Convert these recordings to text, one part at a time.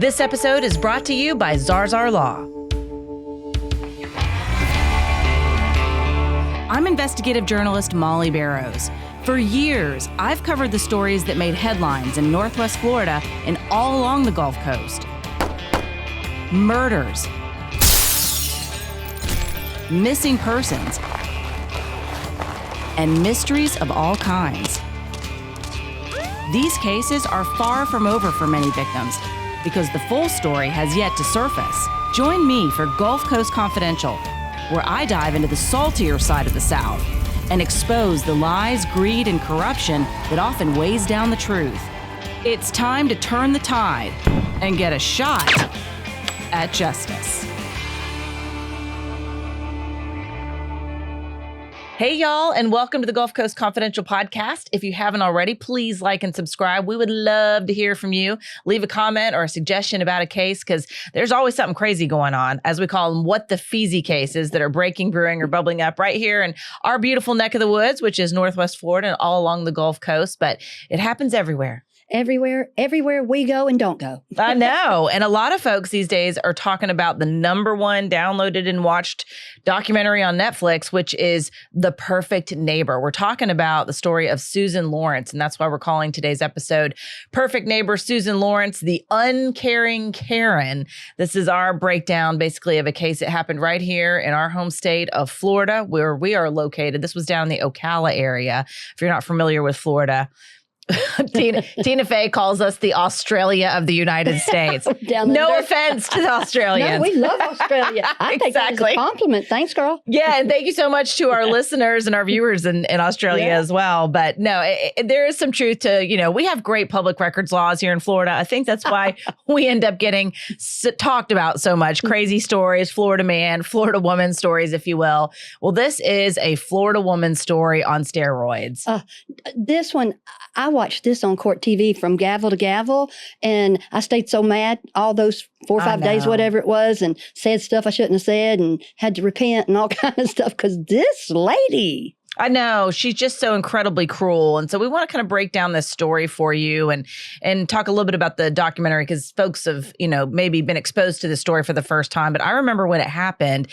This episode is brought to you by Zarzar Law. I'm investigative journalist Molly Barrows. For years, I've covered the stories that made headlines in Northwest Florida and all along the Gulf Coast. Murders, missing persons, and mysteries of all kinds. These cases are far from over for many victims because the full story has yet to surface. Join me for Gulf Coast Confidential, where I dive into the saltier side of the South and expose the lies, greed, and corruption that often weighs down the truth. It's time to turn the tide and get a shot at justice. Hey, y'all, and welcome to the Gulf Coast Confidential podcast. If you haven't already, please like and subscribe. We would love to hear from you. Leave a comment or a suggestion about a case, because there's always something crazy going on, as we call them, what the feezy cases that are breaking, brewing, or bubbling up right here in our beautiful neck of the woods, which is Northwest Florida and all along the Gulf Coast. But it happens everywhere. Everywhere we go and don't go. I know. And a lot of folks these days are talking about the #1 downloaded and watched documentary on Netflix, which is The Perfect Neighbor. We're talking about the story of Susan Lorincz, and that's why we're calling today's episode Perfect Neighbor, Susan Lorincz, the Uncaring Karen. This is our breakdown, basically, of a case that happened right here in our home state of Florida, where we are located. This was down in the Ocala area. If you're not familiar with Florida, Tina Fey calls us the Australia of the United States. No offense to the Australians. No, we love Australia. I think that's a compliment. Thanks, girl. Yeah, and thank you so much to our listeners and our viewers in Australia as well. But no, there is some truth to, we have great public records laws here in Florida. I think that's why we end up getting talked about so much. Crazy stories, Florida man, Florida woman stories, if you will. Well, this is a Florida woman story on steroids. This one, I watched this on court TV from gavel to gavel, and I stayed so mad all those 4 or 5 days, whatever it was, and said stuff I shouldn't have said and had to repent and all kind of stuff because this lady. I know. She's just so incredibly cruel. And so we want to kind of break down this story for you and talk a little bit about the documentary, because folks have, maybe been exposed to this story for the first time. But I remember when it happened.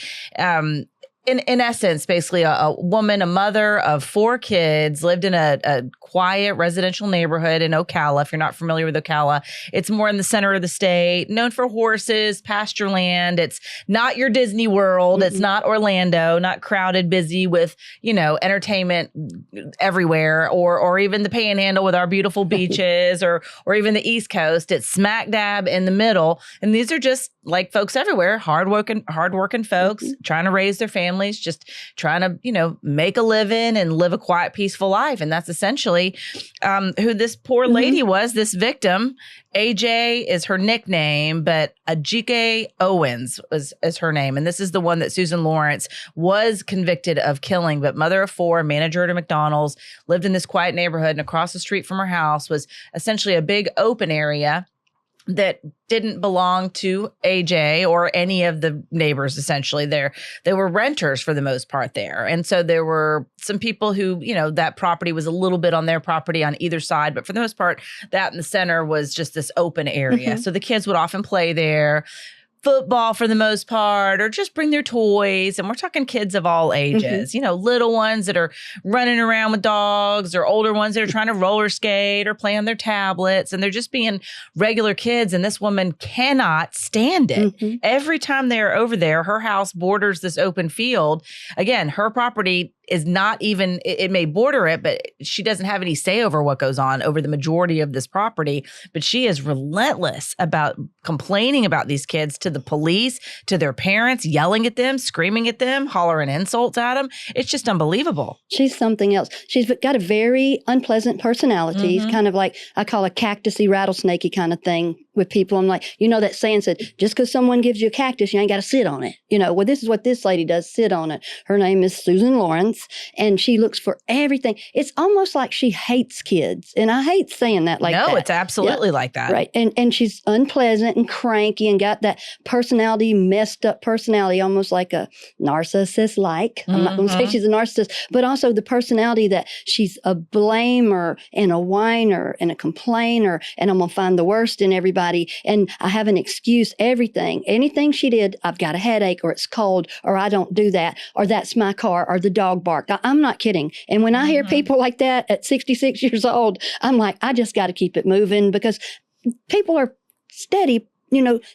In essence, basically, a woman, a mother of 4 kids, lived in a quiet residential neighborhood in Ocala. If you're not familiar with Ocala, it's more in the center of the state, known for horses, pasture land. It's not your Disney World. Mm-hmm. It's not Orlando, not crowded, busy with, entertainment everywhere, or even the Panhandle with our beautiful beaches, or even the East Coast. It's smack dab in the middle. And these are just like folks everywhere, hardworking folks trying to raise their families, just trying to, make a living and live a quiet, peaceful life. And that's essentially who this poor lady was, this victim. AJ is her nickname, but Ajike Owens is her name. And this is the one that Susan Lorincz was convicted of killing. But mother of 4, manager at a McDonald's, lived in this quiet neighborhood, and across the street from her house was essentially a big open area that didn't belong to AJ or any of the neighbors. Essentially, they were renters for the most part there. And so there were some people who, that property was a little bit on their property on either side. But for the most part, that in the center was just this open area. Mm-hmm. So the kids would often play there. Football for the most part, or just bring their toys. And we're talking kids of all ages, little ones that are running around with dogs, or older ones that are trying to roller skate or play on their tablets. And they're just being regular kids. And this woman cannot stand it. Mm-hmm. Every time they're over there, her house borders this open field. Again, her property is not even, it may border it, but she doesn't have any say over what goes on over the majority of this property. But she is relentless about complaining about these kids to the police, to their parents, yelling at them, screaming at them, hollering insults at them. It's just unbelievable. She's something else. She's got a very unpleasant personality. Mm-hmm. Kind of like, I call a cactusy, rattlesnakey kind of thing with people. I'm like, that saying said, just because someone gives you a cactus, you ain't got to sit on it. Well, this is what this lady does, sit on it. Her name is Susan Lorincz, and she looks for everything. It's almost like she hates kids. And I hate saying that like that. No, it's absolutely like that. Right. And she's unpleasant and cranky and got that personality, messed up personality, almost like a narcissist-like. I'm not going to say she's a narcissist, but also the personality that she's a blamer and a whiner and a complainer, and I'm going to find the worst in everybody. somebody and I have an excuse, anything she did, I've got a headache or it's cold or I don't do that or that's my car or the dog barked. I'm not kidding. And when I hear people like that at 66 years old, I'm like, I just got to keep it moving because people are steady,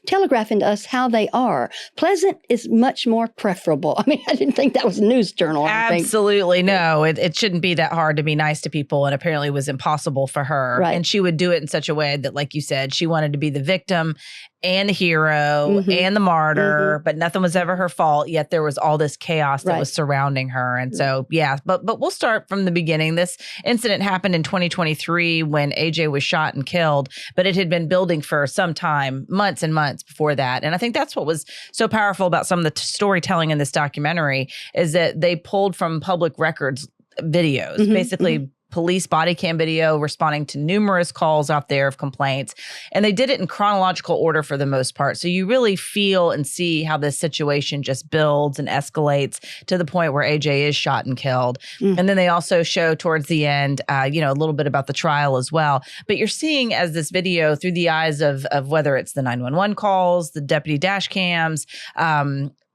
telegraphing to us how they are. Pleasant is much more preferable. I mean, I didn't think that was a news journal. Absolutely. No, it shouldn't be that hard to be nice to people. And apparently it was impossible for her. Right. And she would do it in such a way that, like you said, she wanted to be the victim and the hero and the martyr, but nothing was ever her fault. Yet there was all this chaos that was surrounding her. And so, but we'll start from the beginning. This incident happened in 2023 when AJ was shot and killed, but it had been building for some time, months and months before that. And I think that's what was so powerful about some of the storytelling in this documentary is that they pulled from public records videos, basically police body cam video responding to numerous calls out there of complaints. And they did it in chronological order for the most part. So you really feel and see how this situation just builds and escalates to the point where AJ is shot and killed. And then they also show towards the end, a little bit about the trial as well. But you're seeing as this video through the eyes of whether it's the 911 calls, the deputy dash cams,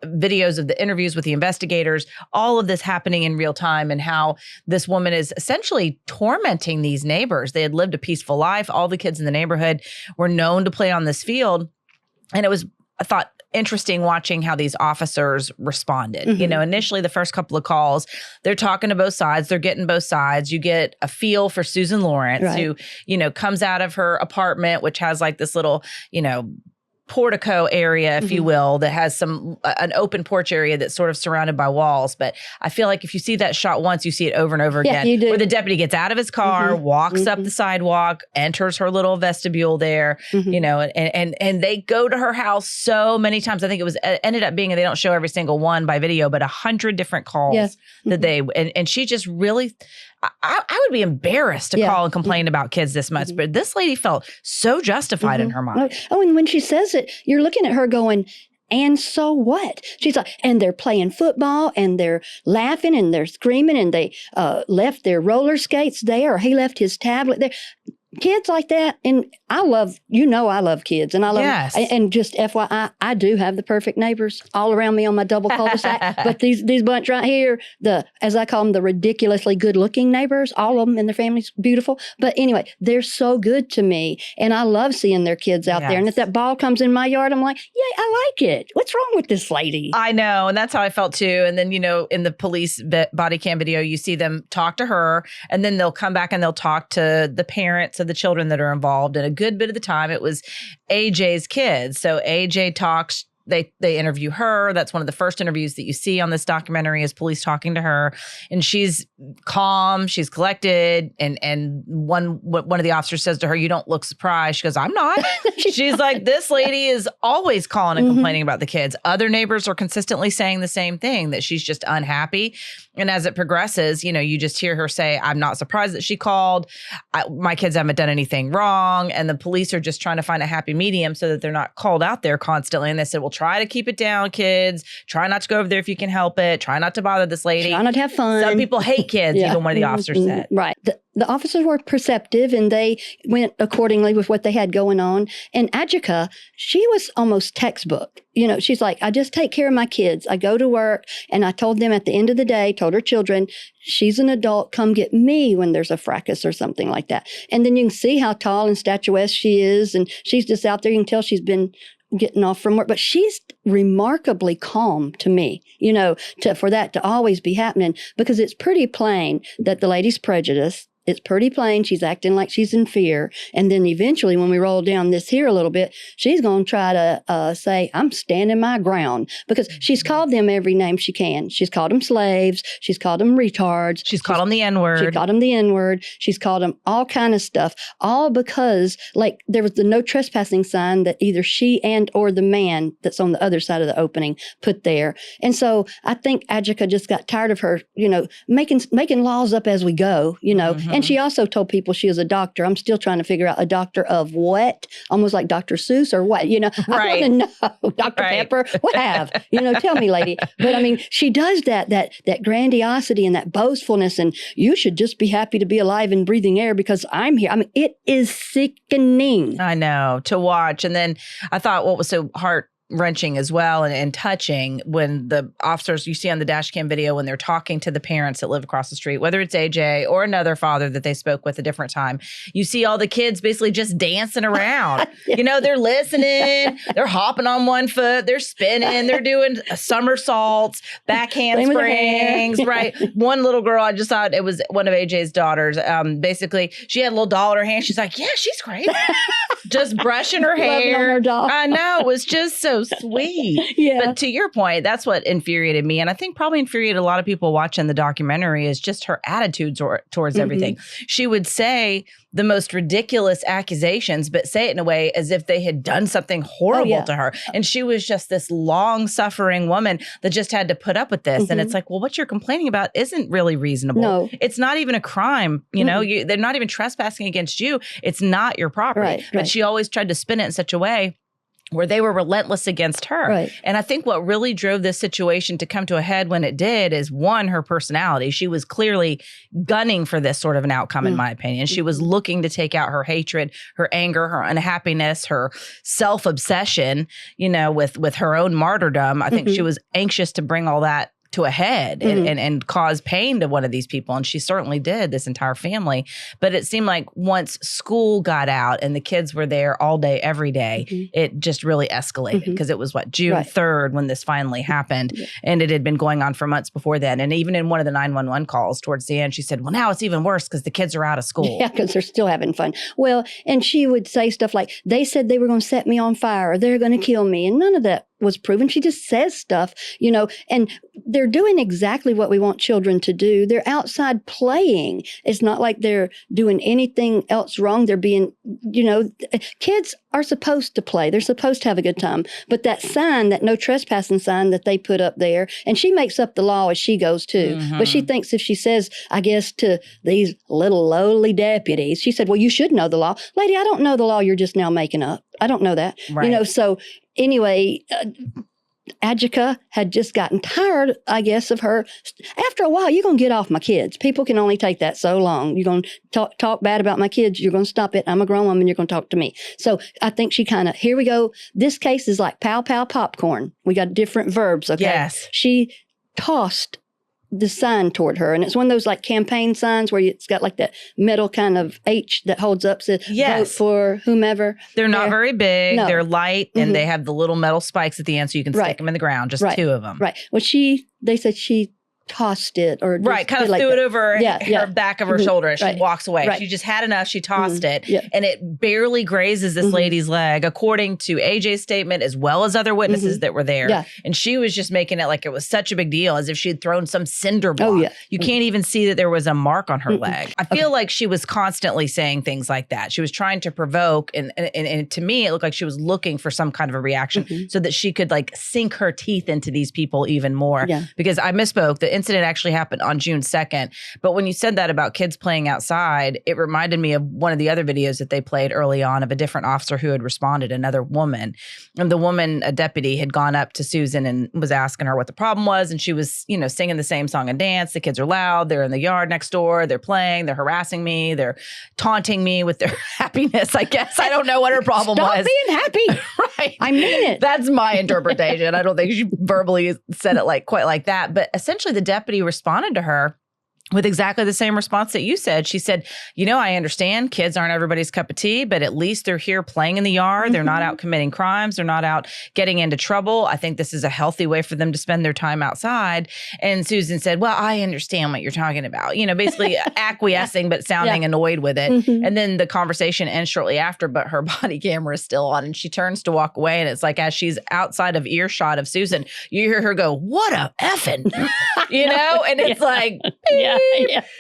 videos of the interviews with the investigators, all of this happening in real time and how this woman is essentially tormenting these neighbors. They had lived a peaceful life. All the kids in the neighborhood were known to play on this field. And it was, I thought, interesting watching how these officers responded. Initially the first couple of calls, they're talking to both sides. They're getting both sides. You get a feel for Susan Lorincz, who, comes out of her apartment, which has like this little, portico area, if you will, that has an open porch area that's sort of surrounded by walls. But I feel like if you see that shot once, you see it over and over again. You do. Where the deputy gets out of his car, walks up the sidewalk, enters her little vestibule there, and they go to her house so many times. I think it ended up being, and they don't show every single one by video, but 100 different calls that they, and she just really, I would be embarrassed to call and complain about kids this much, but this lady felt so justified in her mind. Oh, and when she says it, you're looking at her going, and so what? She's like, and they're playing football and they're laughing and they're screaming and they left their roller skates there or he left his tablet there. Kids like that, and I love kids, and I love, and just FYI, I do have the perfect neighbors all around me on my double cul-de-sac, but these bunch right here, as I call them, the ridiculously good-looking neighbors, all of them and their families, beautiful, but anyway, they're so good to me, and I love seeing their kids out there, and if that ball comes in my yard, I'm like, yeah, I like it. What's wrong with this lady? I know, and that's how I felt too, and then, in the police body cam video, you see them talk to her, and then they'll come back and they'll talk to the parents of the children that are involved. And a good bit of the time, it was AJ's kids. So AJ talks, they interview her. That's one of the first interviews that you see on this documentary is police talking to her. And she's calm, she's collected. And one of the officers says to her, "You don't look surprised." She goes, "I'm not." She's like, "This lady is always calling and complaining about the kids." Other neighbors are consistently saying the same thing, that she's just unhappy. And as it progresses, you just hear her say, "I'm not surprised that she called. My kids haven't done anything wrong." And the police are just trying to find a happy medium so that they're not called out there constantly. And they said, "Well, try to keep it down, kids. Try not to go over there if you can help it. Try not to bother this lady. Try not to have fun. Some people hate kids," even one of the officers said. Right. The officers were perceptive and they went accordingly with what they had going on. And Ajika, she was almost textbook. She's like, "I just take care of my kids. I go to work." And I told them at the end of the day, told her children, she's an adult. Come get me when there's a fracas or something like that. And then you can see how tall and statuesque she is. And she's just out there. You can tell she's been getting off from work, but she's remarkably calm to me, for that to always be happening, because it's pretty plain that the lady's prejudiced. It's pretty plain. She's acting like she's in fear. And then eventually, when we roll down this here a little bit, she's going to try to say, "I'm standing my ground," because she's called them every name she can. She's called them slaves. She's called them retards. She's called them the N-word. She called them the N-word. She's called them all kind of stuff, all because there was the no trespassing sign that either she and or the man that's on the other side of the opening put there. And so I think Ajika just got tired of her, making laws up as we go, And she also told people she was a doctor. I'm still trying to figure out a doctor of what? Almost like Dr. Seuss or what? You know, I want to know. Dr. Pepper, what have? You know, tell me, lady. But I mean, she does that grandiosity and that boastfulness, and you should just be happy to be alive and breathing air because I'm here. I mean, it is sickening. I know, to watch. And then I thought what was so heart-wrenching as well and touching when the officers, you see on the dash cam video, when they're talking to the parents that live across the street, whether it's AJ or another father that they spoke with a different time, you see all the kids basically just dancing around. You know, they're listening, they're hopping on one foot, they're spinning, they're doing somersaults, back handsprings, right? One little girl, I just thought it was one of AJ's daughters. Basically, she had a little doll in her hand. She's like, yeah, she's great. Just brushing her hair. Her doll. I know, it was just so sweet. Yeah. But to your point, that's what infuriated me. And I think probably infuriated a lot of people watching the documentary is just her attitude towards everything. She would say the most ridiculous accusations, but say it in a way as if they had done something horrible to her. And she was just this long-suffering woman that just had to put up with this. And it's like, well, what you're complaining about isn't really reasonable. No. It's not even a crime. You know, they're not even trespassing against you. It's not your property. But she always tried to spin it in such a way where they were relentless against her. Right. And I think what really drove this situation to come to a head when it did is, one, her personality. She was clearly gunning for this sort of an outcome, in my opinion. She was looking to take out her hatred, her anger, her unhappiness, her self-obsession, you know, with her own martyrdom. I think she was anxious to bring all that to a head and cause pain to one of these people. And she certainly did, this entire family. But it seemed like once school got out and the kids were there all day, every day, it just really escalated because it was June 3rd when this finally happened. And it had been going on for months before then. And even in one of the 911 calls towards the end, she said, well, now it's even worse because the kids are out of school. Yeah, because they're still having fun. Well, and she would say stuff like, they said they were going to set me on fire or they're going to kill me. And none of that was proven. She just says stuff, you know, and they're doing exactly what we want children to do. They're outside playing. It's not like they're doing anything else wrong. They're being, you know, kids are supposed to play. They're supposed to have a good time. But that sign, that no trespassing sign that they put up there, and she makes up the law as she goes too. But she thinks if she says, I guess, to these little lowly deputies, she said, well, you should know the law. Lady, I don't know the law you're just now making up. I don't know that. Right. You know, so anyway, Adjika had just gotten tired, I guess, of her. After a while, you're going to get off my kids. People can only take that so long. You're going to talk bad about my kids. You're going to stop it. I'm a grown woman. You're going to talk to me. So I think she kind of, here we go. This case is like pow, pow, popcorn. We got different verbs, okay? Yes. She tossed the sign toward her. And it's one of those like campaign signs where it's got like that metal kind of H that holds up, says vote for whomever. They're not very big. No. They're light and they have the little metal spikes at the end so you can stick them in the ground, just two of them. Right. Well, they said she tossed it or kind of like threw that. it over her back of her shoulder as she walks away. Right. She just had enough. She tossed it and it barely grazes this lady's leg, according to AJ's statement, as well as other witnesses that were there. Yeah. And she was just making it like it was such a big deal, as if she had thrown some cinder block. Oh, yeah. You can't even see that there was a mark on her leg. I feel like she was constantly saying things like that. She was trying to provoke. And to me, it looked like she was looking for some kind of a reaction so that she could like sink her teeth into these people even more. Yeah. Because I misspoke. The incident actually happened on June 2nd. But when you said that about kids playing outside, it reminded me of one of the other videos that they played early on of a different officer who had responded, another woman. And the woman, a deputy, had gone up to Susan and was asking her what the problem was. And she was, you know, singing the same song and dance. The kids are loud. They're in the yard next door. They're playing. They're harassing me. They're taunting me with their happiness, I guess. I don't know what her problem was. Stop being happy. Right. I mean it. That's my interpretation. I don't think she verbally said it like quite like that. But essentially the deputy responded to her with exactly the same response that you said. She said, you know, I understand kids aren't everybody's cup of tea, but at least they're here playing in the yard. They're not out committing crimes. They're not out getting into trouble. I think this is a healthy way for them to spend their time outside. And Susan said, well, I understand what you're talking about. You know, basically acquiescing, but sounding annoyed with it. And then the conversation ends shortly after, but her body camera is still on and she turns to walk away. And it's like, as she's outside of earshot of Susan, you hear her go, what a effing, you know? And it's like, Yeah.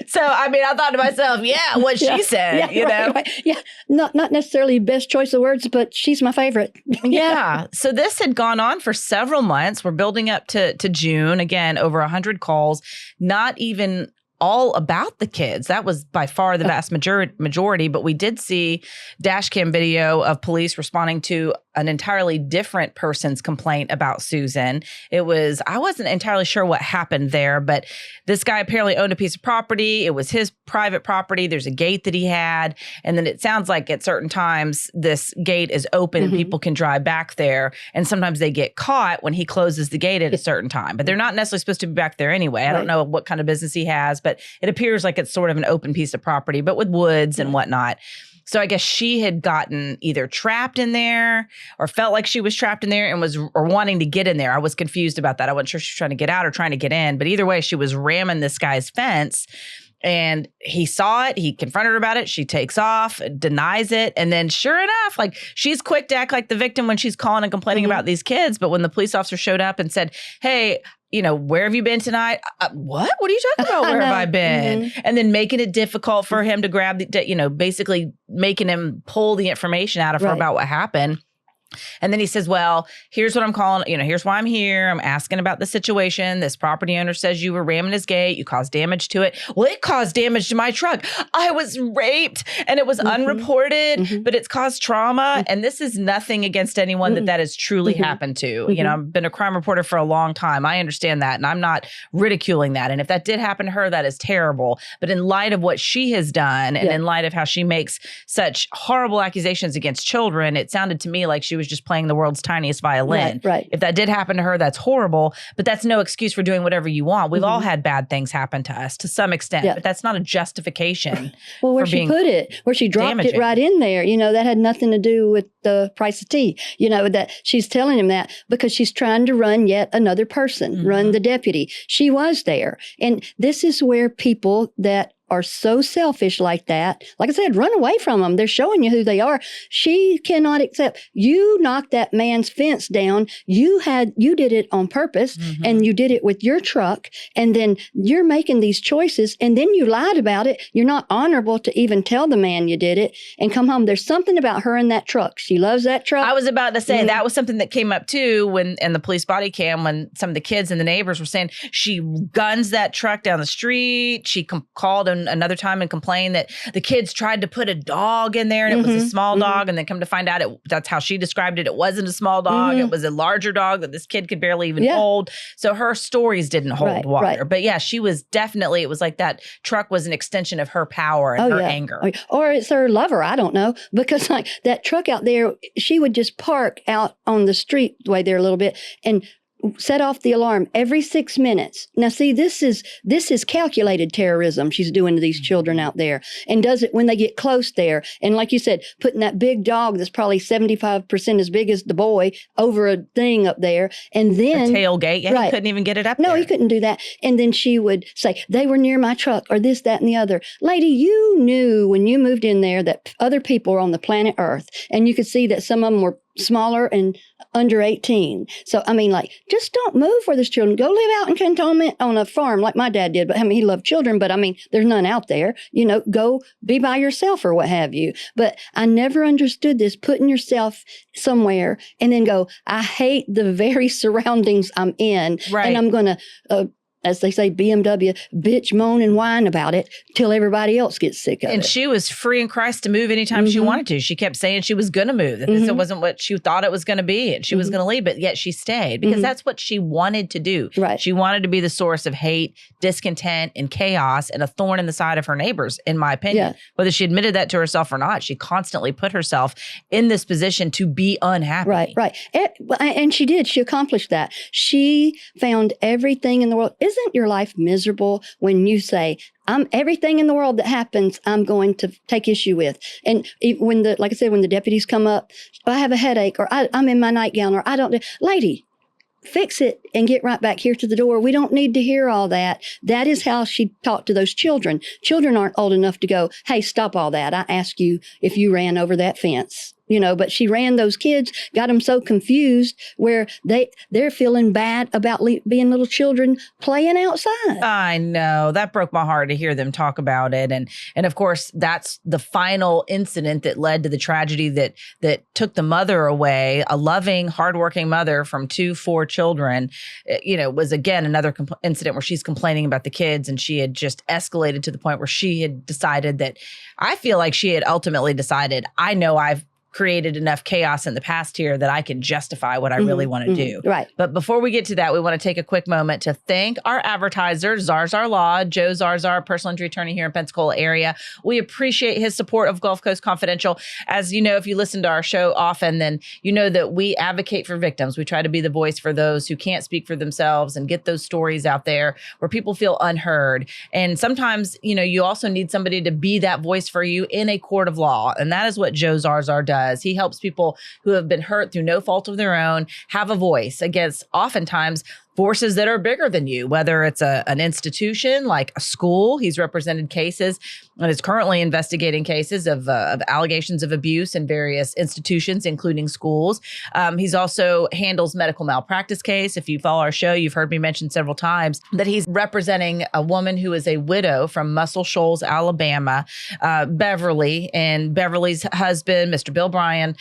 So, I mean, I thought to myself, what she said, you know? Right. Yeah. Not necessarily best choice of words, but she's my favorite. Yeah. So this had gone on for several months. We're building up to June. Again, over 100 calls. Not even all about the kids. That was by far the vast majority, but we did see dash cam video of police responding to an entirely different person's complaint about Susan. I wasn't entirely sure what happened there, but this guy apparently owned a piece of property. It was his private property. There's a gate that he had. And then it sounds like at certain times this gate is open and people can drive back there. And sometimes they get caught when he closes the gate at a certain time, but they're not necessarily supposed to be back there anyway. I don't know what kind of business he has, but it appears like it's sort of an open piece of property, but with woods and whatnot. So I guess she had gotten either trapped in there or felt like she was trapped in there and was wanting to get in there. I was confused about that. I wasn't sure she was trying to get out or trying to get in, but either way, she was ramming this guy's fence. And he saw it. He confronted her about it. She takes off, denies it. And then sure enough, like she's quick to act like the victim when she's calling and complaining about these kids. But when the police officer showed up and said, hey, where have you been tonight? What? What are you talking about? Where have I been? And then making it difficult for him to grab basically making him pull the information out of her about what happened. And then he says, well, here's what I'm calling, here's why I'm here. I'm asking about the situation. This property owner says you were ramming his gate. You caused damage to it. Well, it caused damage to my truck. I was raped and it was unreported, but it's caused trauma. And this is nothing against anyone that has truly happened to. I've been a crime reporter for a long time. I understand that. And I'm not ridiculing that. And if that did happen to her, that is terrible. But in light of what she has done and in light of how she makes such horrible accusations against children, it sounded to me like she was just playing the world's tiniest violin. Right. If that did happen to her, that's horrible, but that's no excuse for doing whatever you want. We've all had bad things happen to us to some extent, but that's not a justification. Well, where she put it, where she dropped it right in there, that had nothing to do with the price of tea. That she's telling him that because she's trying to run yet another person, run the deputy. She was there. And this is where people that are so selfish like that, like I said, run away from them. They're showing you who they are. She cannot accept. You knocked that man's fence down. You did it on purpose and you did it with your truck. And then you're making these choices and then you lied about it. You're not honorable to even tell the man you did it and come home. There's something about her in that truck. She loves that truck. I was about to say that was something that came up too in the police body cam when some of the kids and the neighbors were saying she guns that truck down the street. She called another time and complained that the kids tried to put a dog in there and it was a small dog, and then come to find out that's how she described it. It wasn't a small dog. It was a larger dog that this kid could barely even hold. So her stories didn't hold water. But yeah, she was definitely, it was like that truck was an extension of her power and her anger. Or it's her lover. I don't know. Because like that truck out there, she would just park out on the street way there a little bit and set off the alarm every 6 minutes. Now, see, this is calculated terrorism she's doing to these children out there, and does it when they get close there. And like you said, putting that big dog that's probably 75% as big as the boy over a thing up there, and then a tailgate. Yeah, he couldn't even get it up No, there. he couldn't do that. And then she would say, they were near my truck or this, that, and the other. Lady, you knew when you moved in there that other people were on the planet Earth, and you could see that some of them were smaller and under 18. So, I mean, like, just don't move for these children. Go live out in cantonment on a farm like my dad did. But I mean, he loved children, but I mean, there's none out there. Go be by yourself or what have you. But I never understood this, putting yourself somewhere and then go, I hate the very surroundings I'm in. Right. And I'm going to, as they say, BMW, bitch, moan, and whine about it till everybody else gets sick of it. And she was free in Christ to move anytime she wanted to. She kept saying she was going to move, that this wasn't what she thought it was going to be, and she was going to leave, but yet she stayed because that's what she wanted to do. Right. She wanted to be the source of hate, discontent, and chaos, and a thorn in the side of her neighbors, in my opinion. Yeah. Whether she admitted that to herself or not, she constantly put herself in this position to be unhappy. Right. And she did. She accomplished that. She found everything in the world. Isn't your life miserable when you say, everything in the world that happens, I'm going to take issue with? And when like I said, when the deputies come up, I have a headache, or I'm in my nightgown, or I don't, lady, fix it and get right back here to the door. We don't need to hear all that. That is how she talked to those children. Children aren't old enough to go, hey, stop all that. I asked you if you ran over that fence. but she ran those kids, got them so confused where they're feeling bad about being little children playing outside. I know. That broke my heart to hear them talk about it. And of course, that's the final incident that led to the tragedy that took the mother away, a loving, hardworking mother from 4 children. Was again another incident where she's complaining about the kids, and she had just escalated to the point where she had decided that, I feel like she had ultimately decided, I know I've created enough chaos in the past here that I can justify what I really want to do. Right. But before we get to that, we want to take a quick moment to thank our advertiser, Zarzar Law, Joe Zarzar, personal injury attorney here in Pensacola area. We appreciate his support of Gulf Coast Confidential. As you know, if you listen to our show often, then you know that we advocate for victims. We try to be the voice for those who can't speak for themselves and get those stories out there where people feel unheard. And sometimes, you also need somebody to be that voice for you in a court of law. And that is what Joe Zarzar does. He helps people who have been hurt through no fault of their own have a voice against oftentimes forces that are bigger than you, whether it's an institution like a school. He's represented cases and is currently investigating cases of allegations of abuse in various institutions, including schools. He's also handles medical malpractice case. If you follow our show, you've heard me mention several times that he's representing a woman who is a widow from Muscle Shoals, Alabama, Beverly. And Beverly's husband, Mr. Bill Bryan,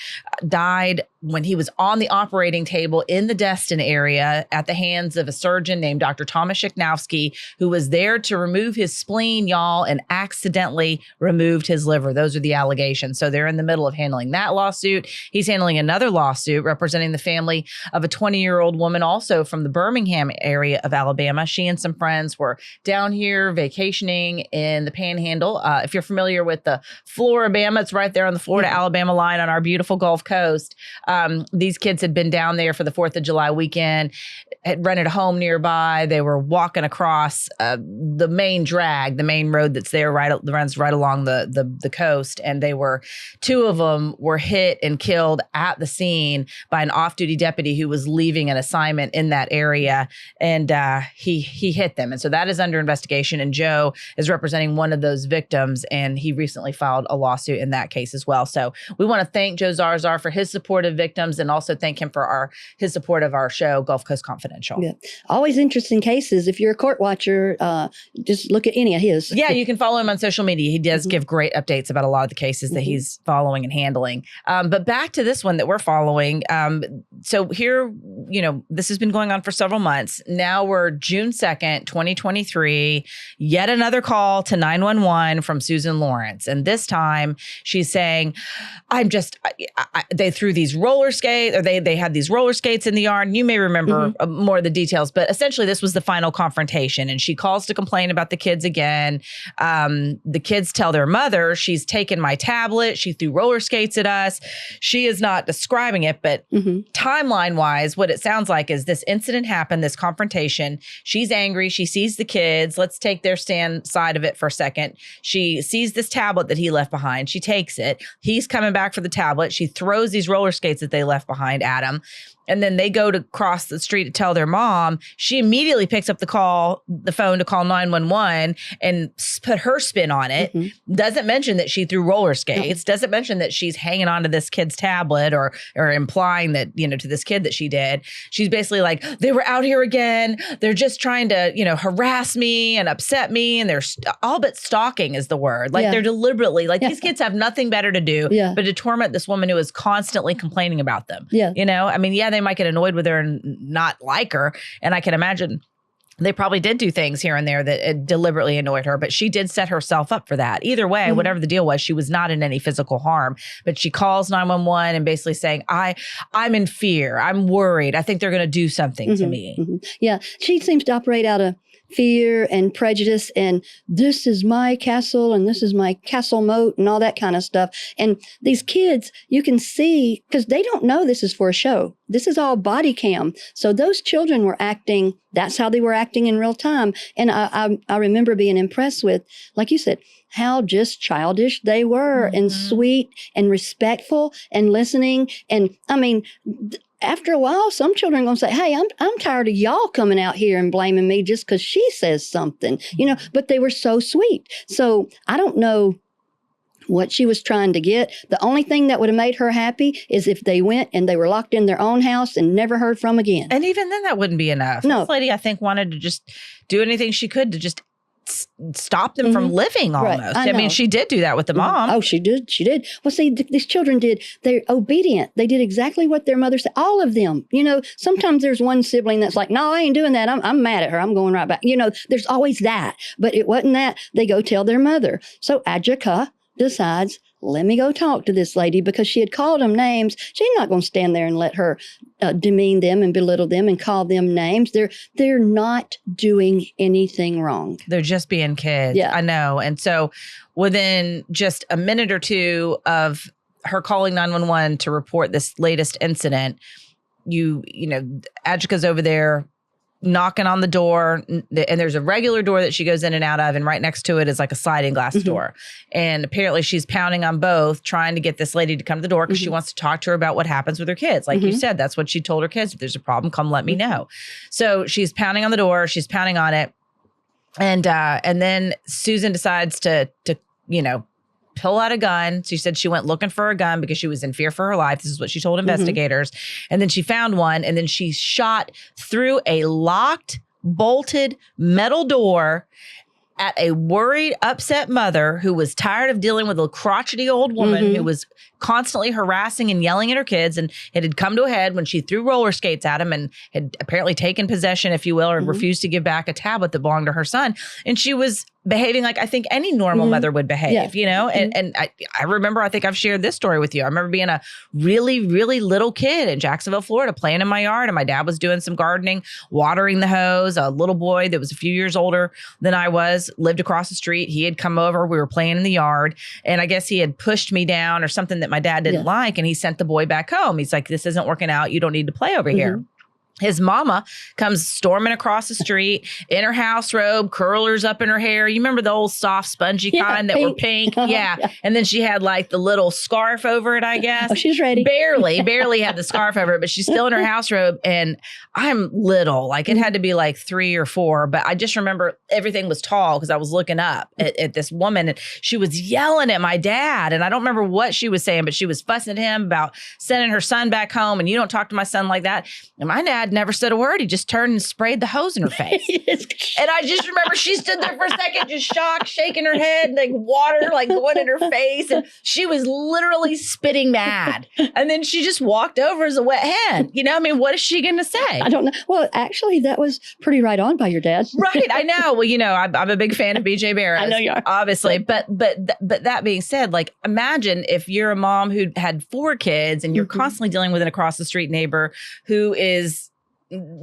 died when he was on the operating table in the Destin area at the hands of a surgeon named Dr. Thomas Shiknowski, who was there to remove his spleen, y'all, and accidentally removed his liver. Those are the allegations. So they're in the middle of handling that lawsuit. He's handling another lawsuit representing the family of a 20-year-old woman also from the Birmingham area of Alabama. She and some friends were down here vacationing in the Panhandle. If you're familiar with the Floribama, it's right there on the Florida-Alabama line on our beautiful Gulf Coast. These kids had been down there for the 4th of July weekend, had rented a home nearby. They were walking across the main drag, the main road that's there, runs right along the coast. And 2 of them were hit and killed at the scene by an off-duty deputy who was leaving an assignment in that area. And he hit them. And so that is under investigation. And Joe is representing one of those victims. And he recently filed a lawsuit in that case as well. So we want to thank Joe Zarzar for his support of victims and also thank him for his support of our show, Gulf Coast Confidential. Yeah. Always interesting cases. If you're a court watcher, just look at any of his. Yeah, you can follow him on social media. He does give great updates about a lot of the cases that he's following and handling. But back to this one that we're following. So here, this has been going on for several months. Now we're June 2nd, 2023. Yet another call to 911 from Susan Lorincz. And this time she's saying, they threw these roller skates, or they had these roller skates in the yard. You may remember more of the details, but essentially this was the final confrontation. And she calls to complain about the kids again. The kids tell their mother, she's taken my tablet. She threw roller skates at us. She is not describing it, but timeline wise, what it sounds like is this incident happened, this confrontation. She's angry. She sees the kids. Let's take their side of it for a second. She sees this tablet that he left behind. She takes it. He's coming back for the tablet. She throws these roller skates that they left behind at him. And then they go to cross the street to tell their mom. She immediately picks up the phone to call 911 and put her spin on it. Doesn't mention that she threw roller skates. Doesn't mention that she's hanging on to this kid's tablet or implying that, to this kid that she did. She's basically like, they were out here again. They're just trying to, harass me and upset me. And they're all but stalking is the word. Like they're deliberately, these kids have nothing better to do but to torment this woman who is constantly complaining about them. They might get annoyed with her and not like her. And I can imagine they probably did do things here and there that deliberately annoyed her, but she did set herself up for that. Either way, whatever the deal was, she was not in any physical harm. But she calls 911 and basically saying, I'm in fear. I'm worried. I think they're going to do something to me. Yeah. She seems to operate out of fear and prejudice and this is my castle and this is my castle moat and all that kind of stuff. And these kids, you can see, because they don't know this is for a show. This is all body cam. So those children were acting, that's how they were acting in real time. And I remember being impressed with, like you said, how just childish they were and sweet and respectful and listening. And after a while, some children are going to say, hey, I'm tired of y'all coming out here and blaming me just because she says something, but they were so sweet. So I don't know what she was trying to get. The only thing that would have made her happy is if they went and they were locked in their own house and never heard from again. And even then, that wouldn't be enough. No. This lady, I think, wanted to just do anything she could to just stop them from living almost. Right. I mean, she did do that with the mom. Oh, she did. She did. Well, see, these children did. They're obedient. They did exactly what their mother said. All of them. You know, sometimes there's one sibling that's like, no, I ain't doing that. I'm mad at her. I'm going right back. You know, there's always that. But it wasn't that. They go tell their mother. So Adjika decides, let me go talk to this lady, because she had called them names. She's not going to stand there and let her demean them and belittle them and call them names. They're not doing anything wrong. They're just being kids. Yeah. I know. And so within just a minute or two of her calling 911 to report this latest incident, you know, Adjika's over there knocking on the door, and there's a regular door that she goes in and out of, and right next to it is like a sliding glass door. And apparently she's pounding on both, trying to get this lady to come to the door because she wants to talk to her about what happens with her kids. Like you said, that's what she told her kids. If there's a problem, come let me know. So she's pounding on the door, she's pounding on it. And then Susan decides to you know, pull out a gun. She said she went looking for a gun because she was in fear for her life. This is what she told investigators. And then she found one, and then she shot through a locked, bolted metal door at a worried, upset mother who was tired of dealing with a crotchety old woman who was constantly harassing and yelling at her kids. And it had come to a head when she threw roller skates at him and had apparently taken possession, if you will, or refused to give back a tablet that belonged to her son. And she was behaving like I think any normal mother would behave, you know? And I remember, I think I've shared this story with you. I remember being a really, really little kid in Jacksonville, Florida, playing in my yard, and my dad was doing some gardening, watering the hose. A little boy that was a few years older than I was lived across the street. He had come over. We were playing in the yard, and I guess he had pushed me down or something that my dad didn't like, and he sent the boy back home. He's like, this isn't working out. You don't need to play over here. His mama comes storming across the street in her house robe, curlers up in her hair. You remember the old soft, spongy kind that were pink? Yeah. And then she had like the little scarf over it, I guess. Oh, she's ready. Barely had the scarf over it, but she's still in her house robe. And I'm little, like it had to be like 3 or 4. But I just remember everything was tall because I was looking up at this woman, and she was yelling at my dad. And I don't remember what she was saying, but she was fussing at him about sending her son back home. And you don't talk to my son like that. And my dad never said a word. He just turned and sprayed the hose in her face. And I just remember she stood there for a second, just shocked, shaking her head, like water like going in her face. And she was literally spitting mad. And then she just walked over as a wet hen. You know, I mean, what is she going to say? I don't know. Well, actually, that was pretty right on by your dad. Right. I know. Well, you know, I'm a big fan of BJ Barris. I know you are. Obviously. But that being said, like, imagine if you're a mom who had 4 kids and you're constantly dealing with an across the street neighbor who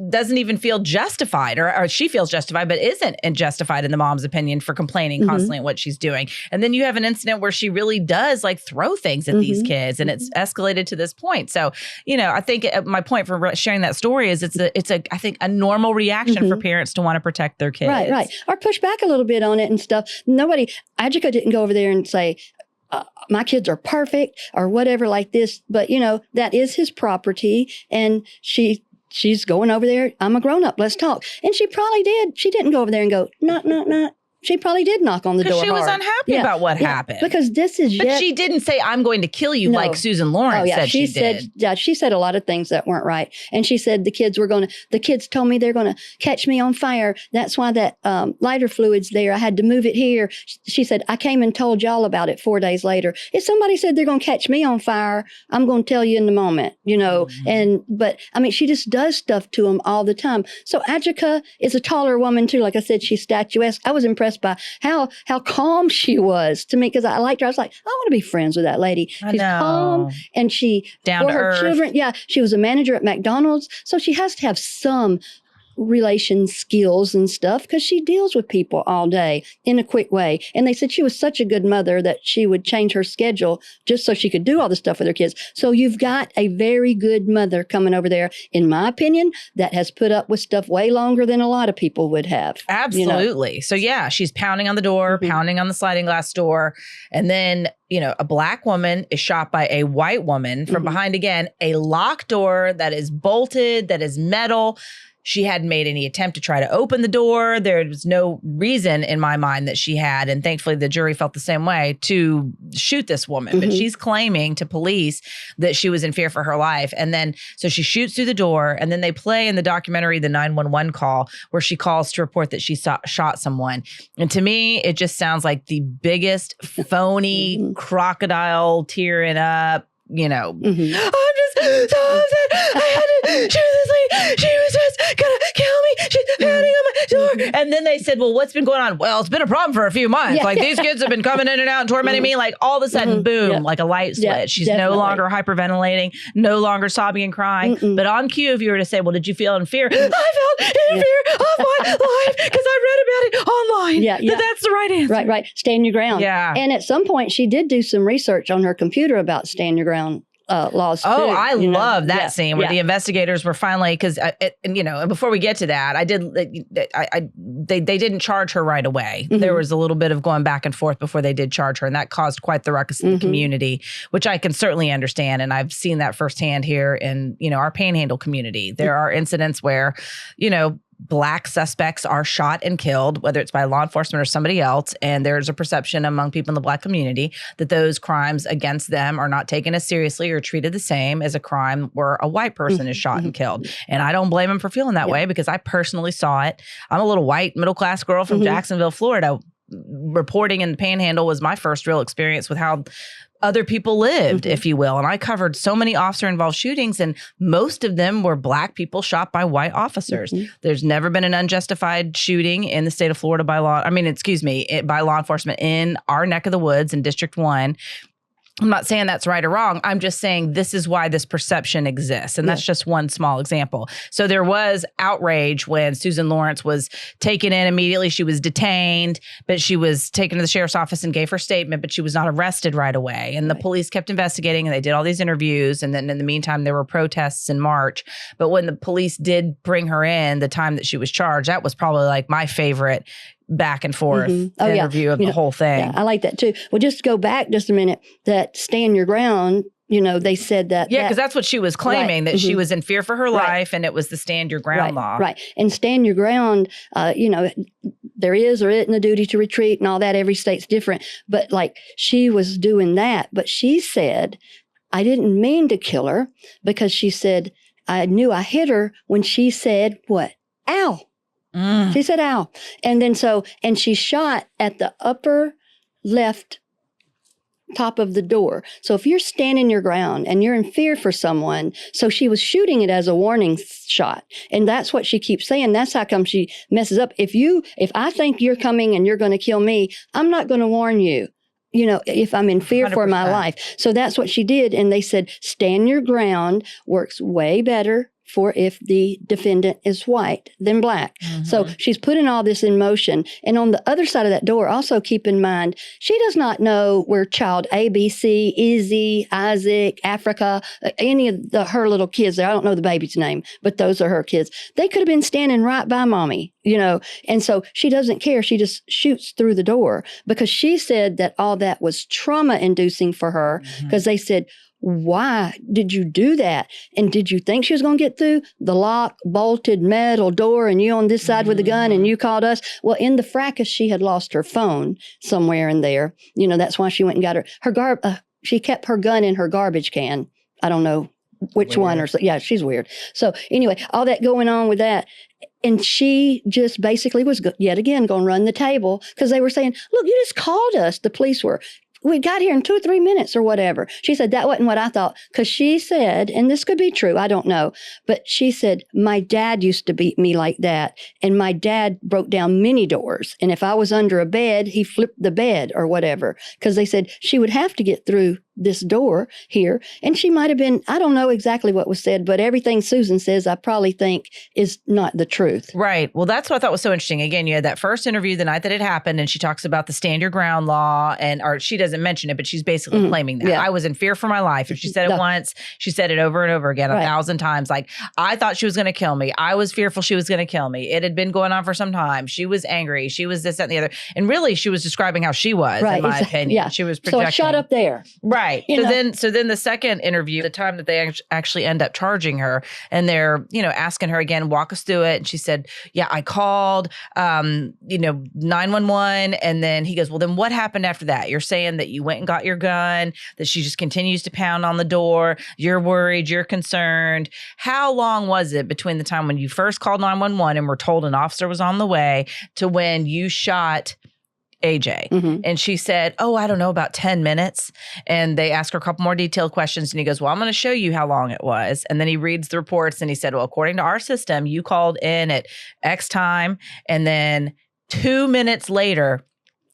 doesn't even feel justified, or she feels justified, but isn't justified in the mom's opinion for complaining constantly at what she's doing. And then you have an incident where she really does like throw things at these kids, and it's escalated to this point. So, you know, I think my point for sharing that story is it's I think a normal reaction for parents to want to protect their kids. Right. Or push back a little bit on it and stuff. Adjika didn't go over there and say, my kids are perfect or whatever like this. But, you know, that is his property. And she's going over there. I'm a grown up. Let's talk. And she probably did. She didn't go over there and go, knock. She probably did knock on the door. She was unhappy about what happened. Because this is But she didn't say, I'm going to kill you like Susan Lorincz said she did. Yeah, she said a lot of things that weren't right. And she said the kids told me they're going to catch me on fire. That's why that lighter fluid's there. I had to move it here. She said, I came and told y'all about it 4 days later. If somebody said they're going to catch me on fire, I'm going to tell you in the moment, you know. But I mean, she just does stuff to them all the time. So Adjika is a taller woman too. Like I said, she's statuesque. I was impressed by how calm she was to me, because I liked her. I was like, I want to be friends with that lady. She's calm, and she down to earth. Children. Yeah, she was a manager at McDonald's, so she has to have some relation skills and stuff because she deals with people all day in a quick way. And they said she was such a good mother that she would change her schedule just so she could do all the stuff with her kids. So you've got a very good mother coming over there, in my opinion, that has put up with stuff way longer than a lot of people would have. Absolutely. You know? So yeah, she's pounding on the door, pounding on the sliding glass door. And then, you know, a black woman is shot by a white woman from behind, again, a locked door that is bolted, that is metal. she hadn't made any attempt to try to open the door. There was no reason in my mind that she had, and thankfully the jury felt the same way, to shoot this woman. But she's claiming to police that she was in fear for her life. And then, so she shoots through the door, and then they play in the documentary the 911 call where she calls to report that she shot someone. And to me, it just sounds like the biggest phony crocodile tearing up, you know, I'm just so upset. I had to shoot this lady. She was just gonna kill me. She's pounding on my door. And then they said, well, what's been going on? Well, it's been a problem for a few months. Like, these kids have been coming in and out and tormenting me. Like, all of a sudden, boom, like a light switch. She's no longer hyperventilating, no longer sobbing and crying. But on cue, if you were to say, well, did you feel in fear? I felt in fear of my life because I read about it online. That's the right answer. Right. Stand your ground. Yeah. And at some point, she did do some research on her computer about stand your ground laws too. Oh, I love that scene where the investigators were finally, because you know, and before we get to that, they didn't charge her right away. There was a little bit of going back and forth before they did charge her, and that caused quite the ruckus in the community, which I can certainly understand. And I've seen that firsthand here in, you know, our Panhandle community. There are incidents where, you know, Black suspects are shot and killed, whether it's by law enforcement or somebody else. And there's a perception among people in the Black community that those crimes against them are not taken as seriously or treated the same as a crime where a white person is shot and killed. And I don't blame them for feeling that way, because I personally saw it. I'm a little white middle-class girl from Jacksonville, Florida. Reporting in the Panhandle was my first real experience with how other people lived, if you will. And I covered so many officer-involved shootings, and most of them were Black people shot by white officers. There's never been an unjustified shooting in the state of Florida by law enforcement in our neck of the woods in District 1. I'm not saying that's right or wrong. I'm just saying this is why this perception exists. And that's just one small example. So there was outrage when Susan Lorincz was taken in immediately. She was detained, but she was taken to the sheriff's office and gave her statement, but she was not arrested right away. And the police kept investigating, and they did all these interviews. And then in the meantime, there were protests in March. But when the police did bring her in, the time that she was charged, that was probably like my favorite back and forth interview of the whole thing. Yeah, I like that too. Well, just to go back just a minute, that stand your ground, you know, they said that. Yeah, because that's what she was claiming, that she was in fear for her life, and it was the stand your ground law. Right. And stand your ground, you know, there is or isn't a duty to retreat and all that. Every state's different. But like, she was doing that. But she said, I didn't mean to kill her, because she said, I knew I hit her when she said, what? Ow. She said, ow. And then and she shot at the upper left top of the door. So if you're standing your ground and you're in fear for someone, so she was shooting it as a warning shot. And that's what she keeps saying. That's how come she messes up. If I think you're coming and you're going to kill me, I'm not going to warn you. You know, if I'm in fear 100%. For my life. So that's what she did. And they said, stand your ground works way better for if the defendant is white than Black. So she's putting all this in motion. And on the other side of that door, also keep in mind, she does not know where child ABC, Izzy, Isaac, Africa, any of her little kids there. I don't know the baby's name, but those are her kids. They could have been standing right by mommy, you know. And so she doesn't care. She just shoots through the door, because she said that all that was trauma inducing for her, because they said, why did you do that? And did you think she was going to get through the lock, bolted metal door, and you on this side with a gun, and you called us? Well, in the fracas, she had lost her phone somewhere in there. You know, that's why she went and got she kept her gun in her garbage can. I don't know which one or so. Yeah, she's weird. So anyway, all that going on with that. And she just basically was yet again going to run the table, because they were saying, look, you just called us. The police were. We got here in 2 or 3 minutes or whatever. She said, that wasn't what I thought. Because she said, and this could be true, I don't know, but she said, my dad used to beat me like that. And my dad broke down many doors. And if I was under a bed, he flipped the bed or whatever. Because they said she would have to get through this door here. And she might have been, I don't know exactly what was said, but everything Susan says, I probably think is not the truth. Right. Well, that's what I thought was so interesting. Again, you had that first interview the night that it happened, and she talks about the stand your ground law, or she doesn't mention it, but she's basically claiming that. I was in fear for my life. If she said it once, she said it over and over again, 1,000 times. Like, I thought she was going to kill me. I was fearful she was going to kill me. It had been going on for some time. She was angry. She was this, that, and the other. And really, she was describing how she was, in my opinion. Yeah. She was projecting. So I shot up there. Right. Right. So then the second interview, the time that they actually end up charging her, and they're, asking her again, walk us through it. And she said, yeah, I called, 911. And then he goes, well, then what happened after that? You're saying that you went and got your gun, that she just continues to pound on the door. You're worried. You're concerned. How long was it between the time when you first called 911 and were told an officer was on the way to when you shot AJ? Mm-hmm. And she said, oh, I don't know, about 10 minutes. And they ask her a couple more detailed questions. And he goes, well, I'm going to show you how long it was. And then he reads the reports and he said, well, according to our system, you called in at X time. And then 2 minutes later,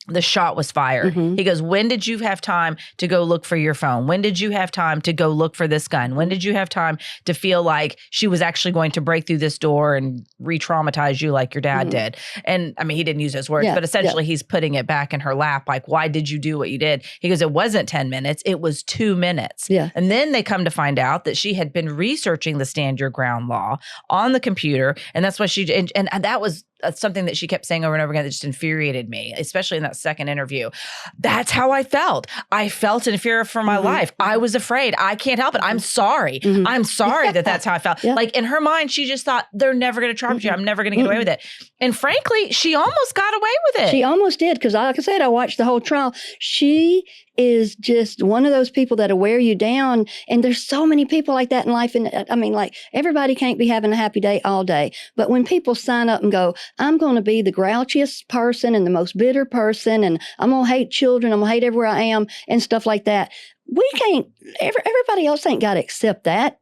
the shot was fired. Mm-hmm. He goes, when did you have time to go look for your phone? When did you have time to go look for this gun? When did you have time to feel like she was actually going to break through this door and re-traumatize you like your dad did? And I mean, he didn't use those words, but essentially he's putting it back in her lap. Like, why did you do what you did? He goes, it wasn't 10 minutes. It was 2 minutes. Yeah. And then they come to find out that she had been researching the stand your ground law on the computer. And that's why and that was something that she kept saying over and over again that just infuriated me, especially in that second interview. That's how I felt. I felt in fear for my life. I was afraid. I can't help it. I'm sorry. I'm sorry that that's how I felt. Like in her mind, she just thought, they're never going to charge you. I'm never going to get away with it. And frankly, she almost got away with it. She almost did, because like I said, I watched the whole trial. She is just one of those people that'll wear you down. And there's so many people like that in life. And I mean, like, everybody can't be having a happy day all day. But when people sign up and go, I'm going to be the grouchiest person and the most bitter person, and I'm going to hate children, I'm going to hate everywhere I am, and stuff like that. We can't, everybody else ain't got to accept that,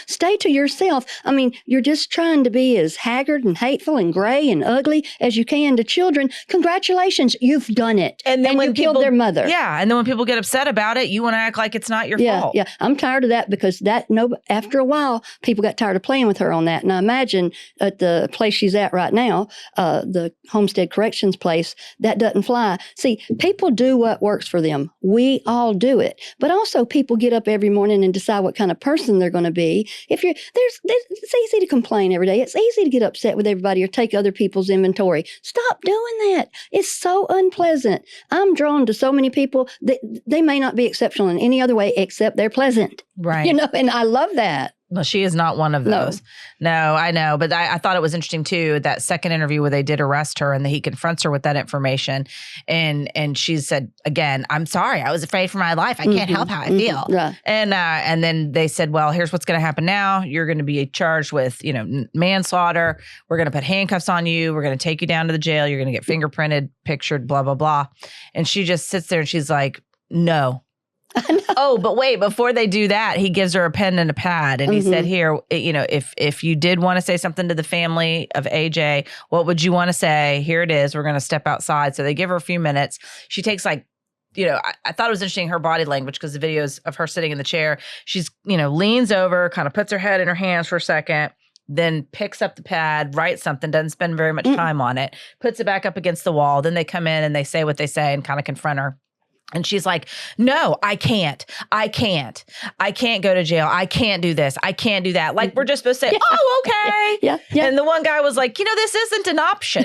stay to yourself. I mean, you're just trying to be as haggard and hateful and gray and ugly as you can to children. Congratulations, you've done it. And then when you killed their mother. Yeah. And then when people get upset about it, you want to act like it's not your fault. Yeah. I'm tired of that, because after a while, people got tired of playing with her on that. And I imagine at the place she's at right now, the Homestead Corrections place, that doesn't fly. See, people do what works for them. We all do it. But also, people get up every morning and decide what kind of person they're going to be. It's easy to complain every day. It's easy to get upset with everybody or take other people's inventory. Stop doing that. It's so unpleasant. I'm drawn to so many people that they may not be exceptional in any other way except they're pleasant. Right. And I love that. Well, she is not one of those. No, I know. But I thought it was interesting, too, that second interview where they did arrest her and he confronts her with that information. And she said, again, I'm sorry. I was afraid for my life. I can't help how I feel. Right. And then they said, well, here's what's going to happen now. You're going to be charged with, manslaughter. We're going to put handcuffs on you. We're going to take you down to the jail. You're going to get fingerprinted, pictured, blah, blah, blah. And she just sits there and she's like, no. Oh, but wait, before they do that, he gives her a pen and a pad. And he said, here, if you did want to say something to the family of AJ, what would you want to say? Here it is. We're going to step outside. So they give her a few minutes. She takes I thought it was interesting, her body language, because the videos of her sitting in the chair, she's, leans over, kind of puts her head in her hands for a second, then picks up the pad, writes something, doesn't spend very much time on it, puts it back up against the wall. Then they come in and they say what they say and kind of confront her. And she's like, no, I can't go to jail. I can't do this. I can't do that. Like, we're just supposed to say, oh, okay. Yeah. And the one guy was like, this isn't an option.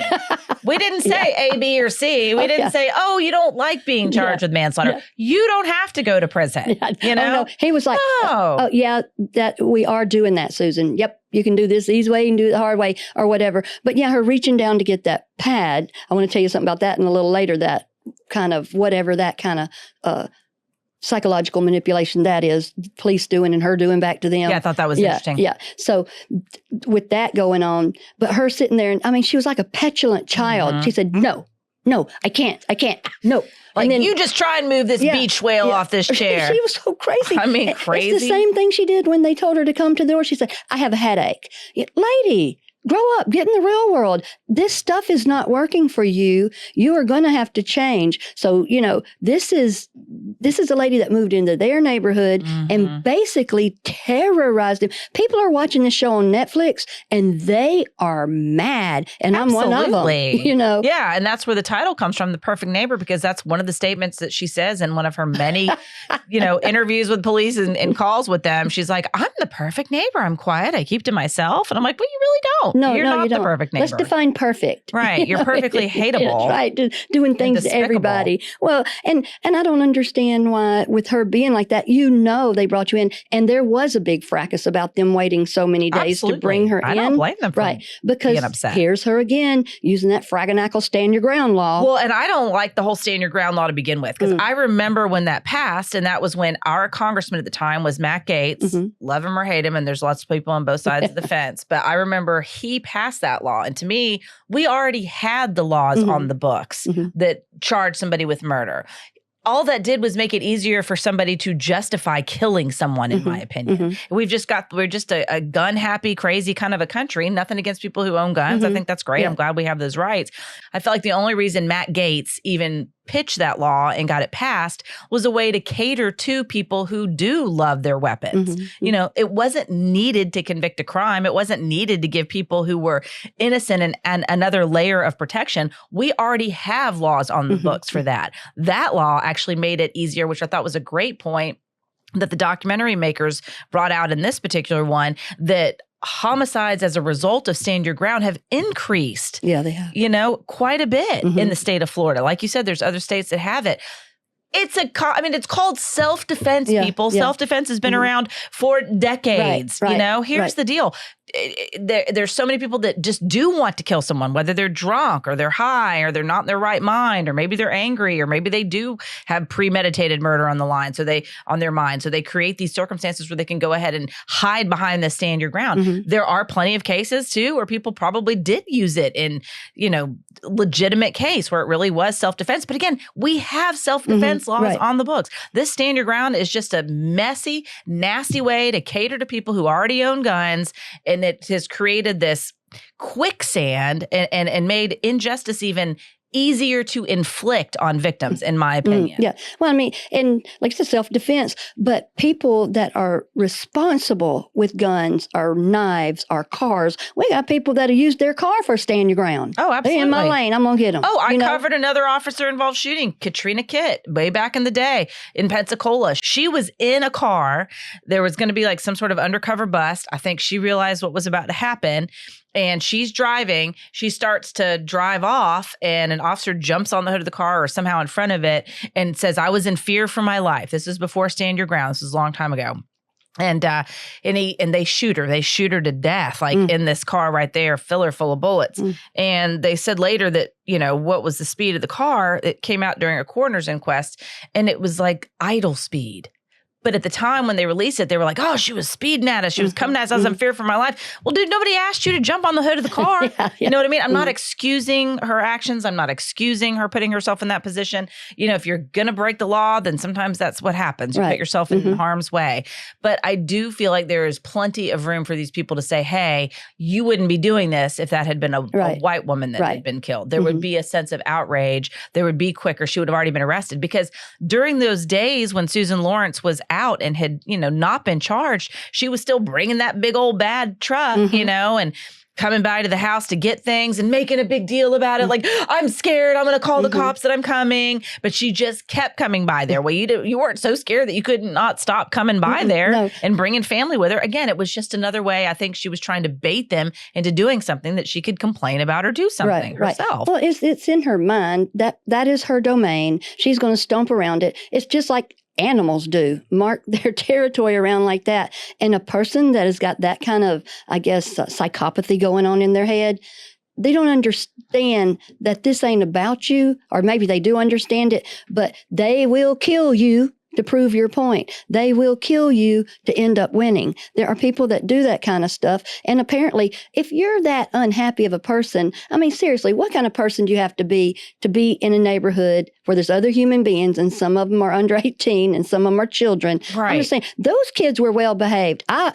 We didn't say A, B, or C. We didn't say, oh, you don't like being charged with manslaughter. You don't have to go to prison. Oh, no. He was like, oh, yeah, that we are doing that, Susan. Yep. You can do this easy way, you can do it the hard way, or whatever. But yeah, her reaching down to get that pad, I want to tell you something about that in a little later, that kind of whatever that kind of psychological manipulation that is, police doing and her doing back to them. Yeah, I thought that was interesting. Yeah. So with that going on, but her sitting there, and I mean, she was like a petulant child. She said, no, I can't, no. Like, and then, you just try and move this beach whale off this chair. She was so crazy. I mean, crazy. It's the same thing she did when they told her to come to the door. She said, I have a headache. Lady, grow up, get in the real world. This stuff is not working for you. You are going to have to change. So, this is a lady that moved into their neighborhood and basically terrorized them. People are watching this show on Netflix and they are mad. And Absolutely. I'm one of them, Yeah. And that's where the title comes from, The Perfect Neighbor, because that's one of the statements that she says in one of her many, interviews with police and calls with them. She's like, I'm the perfect neighbor. I'm quiet. I keep to myself. And I'm like, well, you really don't. don't. No, You're no, not you the don't. perfect neighbor. Let's define perfect. Right. You're perfectly hateable. That's right. Doing things to despicable. everybody. Well, and I don't understand why, with her being like that, you know, they brought you in, and there was a big fracas about them waiting so many days Absolutely. to bring her in. I don't blame them for right. Because being upset. Here's her again using that fraganacle stand your ground law. Well, and I don't like the whole stand your ground law to begin with, because I remember when that passed, and that was when our congressman at the time was Matt Gaetz. Love him or hate him, and there's lots of people on both sides of the fence. But I remember he passed that law. And to me, we already had the laws on the books that charged somebody with murder. All that did was make it easier for somebody to justify killing someone, in my opinion. We're just a gun happy, crazy kind of a country. Nothing against people who own guns. I think that's great. Yeah. I'm glad we have those rights. I felt like the only reason Matt Gaetz even pitched that law and got it passed was a way to cater to people who do love their weapons. You know, it wasn't needed to convict a crime. It wasn't needed to give people who were innocent and another layer of protection. We already have laws on the books for that. That law actually made it easier, which I thought was a great point that the documentary makers brought out in this particular one, that homicides as a result of Stand Your Ground have increased. Yeah, they have. You know, quite a bit in the state of Florida. Like you said, there's other states that have it. It's called self-defense, people. Yeah. Self-defense has been around for decades. Right, you know, here's the deal. There's so many people that just do want to kill someone, whether they're drunk or they're high or they're not in their right mind, or maybe they're angry, or maybe they do have premeditated murder on their mind. So they create these circumstances where they can go ahead and hide behind the Stand Your Ground. There are plenty of cases too where people probably did use it in, you know, legitimate case where it really was self-defense. But again, we have self-defense laws on the books. This Stand Your Ground is just a messy, nasty way to cater to people who already own guns. And it has created this quicksand and made injustice even easier to inflict on victims, in my opinion. Yeah. Well, I mean, and like I said, self-defense, but people that are responsible with guns or knives or cars, we got people that have used their car for Stand Your Ground. Oh, absolutely. They're in my lane. I'm going to get them. Oh, I covered another officer-involved shooting, Katrina Kitt, way back in the day in Pensacola. She was in a car. There was going to be like some sort of undercover bust. I think she realized what was about to happen. And she's driving. She starts to drive off, and an officer jumps on the hood of the car or somehow in front of it and says, "I was in fear for my life." This is before Stand Your Ground. This was a long time ago. And they shoot her. They shoot her to death, like in this car right there, fill her full of bullets. And they said later that, you know, what was the speed of the car? It came out during a coroner's inquest, and it was like idle speed. But at the time when they released it, they were like, "Oh, she was speeding at us. She was coming at us. I was in fear for my life." Well, dude, nobody asked you to jump on the hood of the car. You know what I mean? I'm not excusing her actions. I'm not excusing her putting herself in that position. You know, if you're going to break the law, then sometimes that's what happens. You put yourself in harm's way. But I do feel like there is plenty of room for these people to say, "Hey, you wouldn't be doing this if that had been a white woman that had been killed." There would be a sense of outrage. There would be quicker. She would have already been arrested, because during those days when Susan Lorincz was out and had, you know, not been charged, she was still bringing that big old bad truck, you know, and coming by to the house to get things and making a big deal about it. Like, "I'm scared. I'm going to call the cops that I'm coming." But she just kept coming by there. Well, you weren't so scared that you could not stop coming by there and bringing family with her. Again, it was just another way. I think she was trying to bait them into doing something that she could complain about or do something herself. Well, it's in her mind. That is her domain. She's going to stomp around it. It's just like animals do, mark their territory around like that. And a person that has got that kind of, I guess, psychopathy going on in their head, they don't understand that this ain't about you, or maybe they do understand it, but they will kill you to prove your point. They will kill you to end up winning. There are people that do that kind of stuff. And apparently, if you're that unhappy of a person, I mean, seriously, what kind of person do you have to be in a neighborhood where there's other human beings, and some of them are under 18 and some of them are children? I'm just saying, those kids were well behaved. I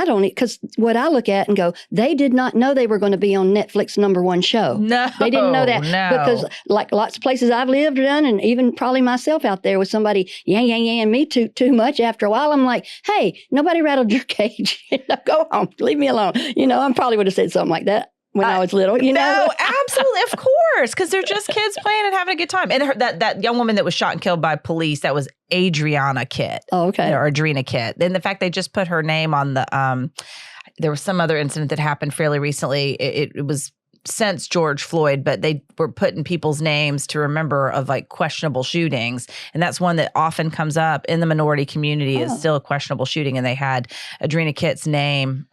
don't, because what I look at and go, they did not know they were going to be on Netflix #1 show. No, they didn't know that, because like lots of places I've lived or done, and even probably myself out there with somebody and me too much. After a while, I'm like, "Hey, nobody rattled your cage. Go home. Leave me alone." You know, I probably would have said something like that when I was little. You know, no, absolutely, of course, because they're just kids playing and having a good time. And that young woman that was shot and killed by police, that was Adriana Kitt. Oh, okay, or Adrena Kitt. And the fact they just put her name on the there was some other incident that happened fairly recently. It was since George Floyd, but they were putting people's names to remember of like questionable shootings. And that's one that often comes up in the minority community is still a questionable shooting. And they had Adrena Kitt's name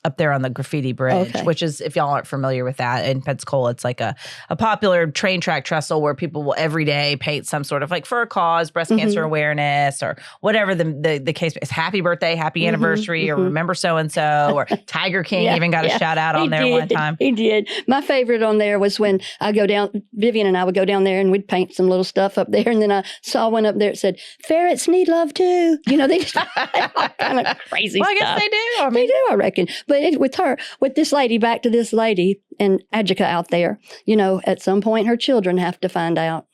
up there on the graffiti bridge, which is, if y'all aren't familiar with that, in Pensacola, it's like a popular train track trestle where people will every day paint some sort of like for a cause, breast cancer awareness, or whatever the case is. Happy birthday, happy anniversary, or remember so-and-so, or Tiger King even got a shout out on there one time. He did. My favorite on there was when I go down, Vivian and I would go down there and we'd paint some little stuff up there. And then I saw one up there that said, ferrets need love too. You know, they just all kind of crazy stuff. I guess they do. I mean, they do, I reckon. But with this lady, back to this lady and Adjika out there, you know, at some point her children have to find out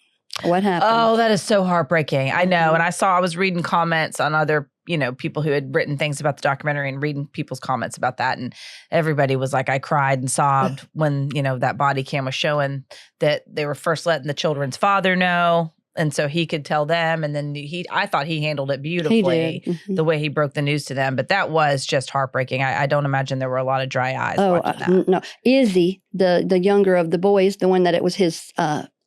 what happened. Oh, that is so heartbreaking. I know. And I was reading comments on other, you know, people who had written things about the documentary and reading people's comments about that. And everybody was like, I cried and sobbed when, you know, that body cam was showing that they were first letting the children's father know. And so he could tell them. And then I thought he handled it beautifully, the way he broke the news to them. But that was just heartbreaking. I don't imagine there were a lot of dry eyes watching that. No. Izzy, the younger of the boys, the one that it was his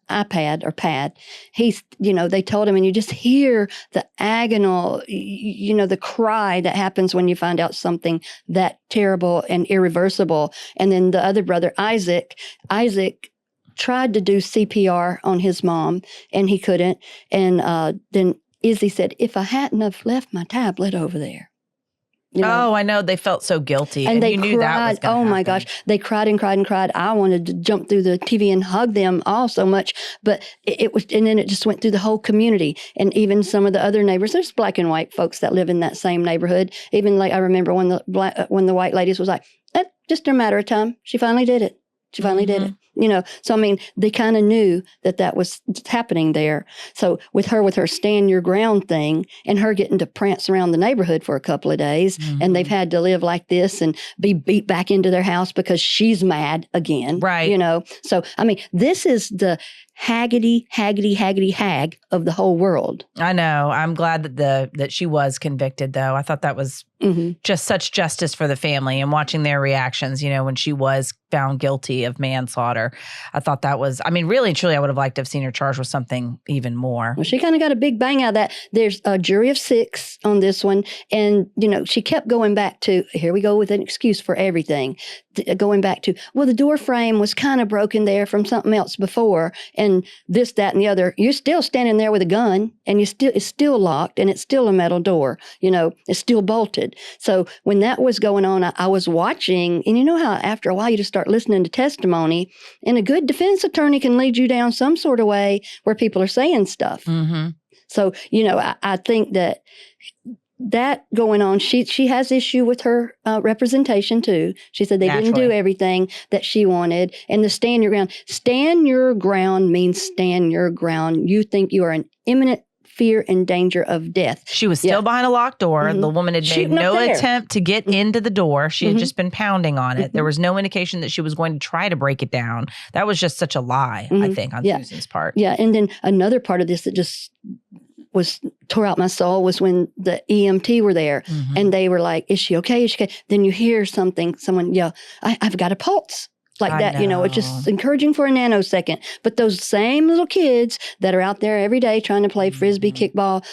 iPad or pad, he's, you know, they told him, and you just hear the agonal, you know, the cry that happens when you find out something that terrible and irreversible. And then the other brother, Isaac tried to do CPR on his mom, and he couldn't. And then Izzy said, if I hadn't have left my tablet over there. You know? Oh, I know. They felt so guilty. And they you knew cried. that was gonna happen. My gosh. They cried and cried and cried. I wanted to jump through the TV and hug them all so much. But it was, and then it just went through the whole community. And even some of the other neighbors, there's black and white folks that live in that same neighborhood. Even like I remember when the white ladies was like, just a matter of time. She finally did it. She finally did it. You know, so I mean, they kind of knew that was happening there. So with her stand your ground thing, and her getting to prance around the neighborhood for a couple of days, and they've had to live like this and be beat back into their house because she's mad again. Right. You know, so I mean, this is the haggity hag of the whole world. I know. I'm glad that she was convicted, though. I thought that was just such justice for the family, and watching their reactions, you know, when she was found guilty of manslaughter. I thought that was, I mean, really and truly, I would have liked to have seen her charged with something even more. Well, she kind of got a big bang out of that. There's a jury of 6 on this one. And, you know, she kept going back to, here we go with an excuse for everything. Going back to, well, the door frame was kind of broken there from something else before. And this, that, and the other. You're still standing there with a gun, and it's still locked, and it's still a metal door. You know, it's still bolted. So when that was going on, I was watching, and you know how after a while you just start listening to testimony, and a good defense attorney can lead you down some sort of way where people are saying stuff. So, you know, I think that going on, she has issue with her representation too. She said they didn't do everything that she wanted. And the stand your ground. Stand your ground means stand your ground. You think you are in imminent fear and danger of death. She was still behind a locked door. The woman had made no attempt to get into the door. She had just been pounding on it. There was no indication that she was going to try to break it down. That was just such a lie, I think, on Susan's part. Yeah. And then another part of this that just tore out my soul was when the EMT were there, and they were like, is she okay? Is she okay? Then you hear someone yell, I've got a pulse. Like that, you know, it's just encouraging for a nanosecond. But those same little kids that are out there every day trying to play frisbee, kickball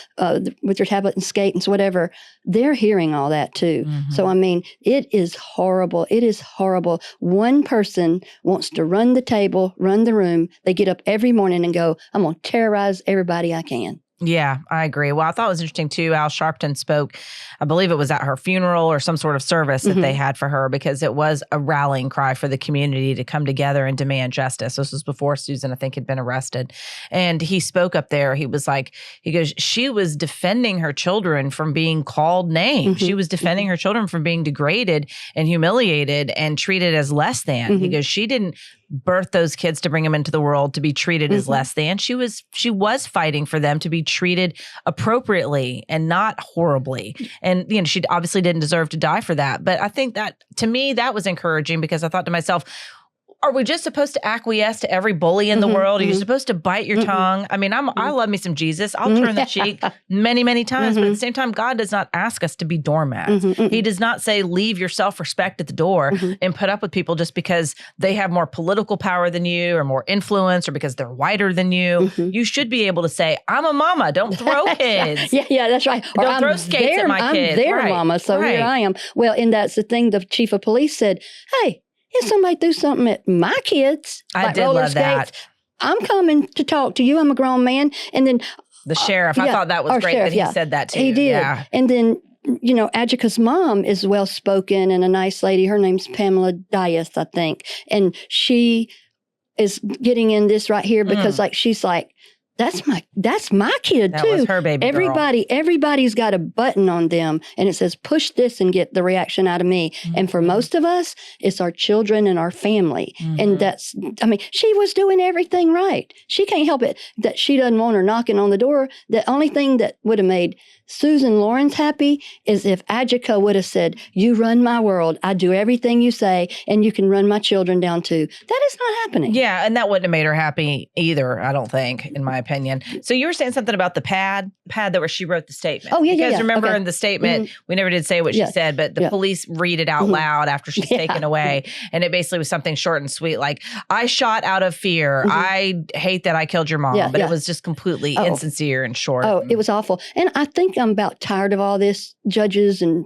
with their tablet and skate and whatever, they're hearing all that too. So, I mean, it is horrible. It is horrible. One person wants to run the table, run the room. They get up every morning and go, I'm going to terrorize everybody I can. Yeah, I agree. Well, I thought it was interesting too. Al Sharpton spoke, I believe it was at her funeral or some sort of service that they had for her, because it was a rallying cry for the community to come together and demand justice. This was before Susan, I think, had been arrested. And he spoke up there. He was like, he goes, she was defending her children from being called names. She was defending her children from being degraded and humiliated and treated as less than. He goes, she didn't birth those kids to bring them into the world to be treated as less than. She was fighting for them to be treated appropriately and not horribly. And, you know, she obviously didn't deserve to die for that. But I think that, to me, that was encouraging, because I thought to myself, are we just supposed to acquiesce to every bully in the world? Are you supposed to bite your tongue? I mean, I love me some Jesus. I'll turn the cheek many, many times. But at the same time, God does not ask us to be doormats. He does not say, leave your self-respect at the door and put up with people just because they have more political power than you or more influence or because they're whiter than you. You should be able to say, I'm a mama. Don't throw kids. Yeah, that's right. Or Don't throw skates at my kids. I'm their mama, so here I am. Well, and that's the thing. The chief of police said, hey, if somebody threw something at my kids, I did love that. I'm coming to talk to you. I'm a grown man. And then the sheriff, I thought that was great that he said that too. He did. Yeah. And then, you know, Adjika's mom is well-spoken and a nice lady. Her name's Pamela Dias, I think. And she is getting in this right here because like, she's like, that's my kid too. That was her baby girl. Everybody's got a button on them and it says, push this and get the reaction out of me. And for most of us, it's our children and our family. And that's, I mean, she was doing everything right. She can't help it that she doesn't want her knocking on the door. The only thing that would have made Susan Lorincz happy is if Adjika would have said, you run my world. I do everything you say and you can run my children down too. That is not happening. Yeah. And that wouldn't have made her happy either, I don't think, in my opinion. So you were saying something about the pad that where she wrote the statement. Oh, yeah, Because remember in the statement, we never did say what she said, but the police read it out loud after she's taken away. And it basically was something short and sweet, like, I shot out of fear. I hate that I killed your mom. But it was just completely insincere and short. Oh, it was awful. And I think I'm about tired of all this, judges and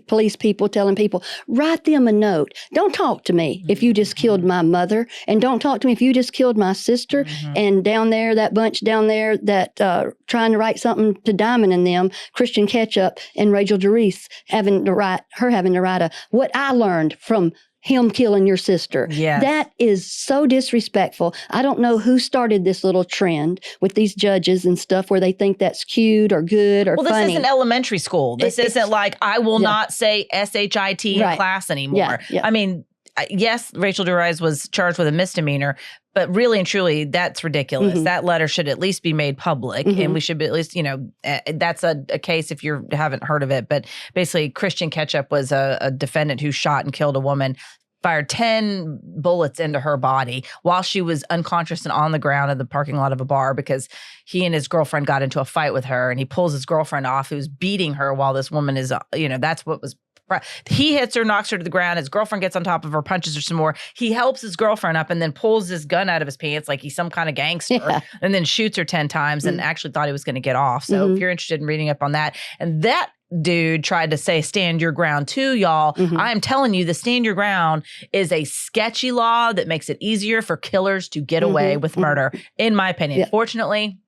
police people telling people, write them a note. Don't talk to me if you just killed my mother, and don't talk to me if you just killed my sister. And down there, that bunch down there that trying to write something to Diamond and them, Christian Ketchup and Rachel Doris having to write what I learned from him killing your sister. Yes. That is so disrespectful. I don't know who started this little trend with these judges and stuff where they think that's cute or good or funny. Well, this isn't elementary school. This isn't like, I will not say SHIT in class anymore. I mean, yes, Rachel Doris was charged with a misdemeanor, but really and truly, that's ridiculous. That letter should at least be made public, and we should be at least, you know, that's a case if you haven't heard of it. But basically, Christian Ketchup was a defendant who shot and killed a woman, fired 10 bullets into her body while she was unconscious and on the ground in the parking lot of a bar because he and his girlfriend got into a fight with her, and he pulls his girlfriend off who's beating her while this woman is, you know, that's what was. He hits her, knocks her to the ground. His girlfriend gets on top of her, punches her some more. He helps his girlfriend up and then pulls his gun out of his pants like he's some kind of gangster and then shoots her 10 times and actually thought he was going to get off. So if you're interested in reading up on that. And that dude tried to say stand your ground too, y'all. I am telling you, the stand your ground is a sketchy law that makes it easier for killers to get away with murder, in my opinion. Fortunately,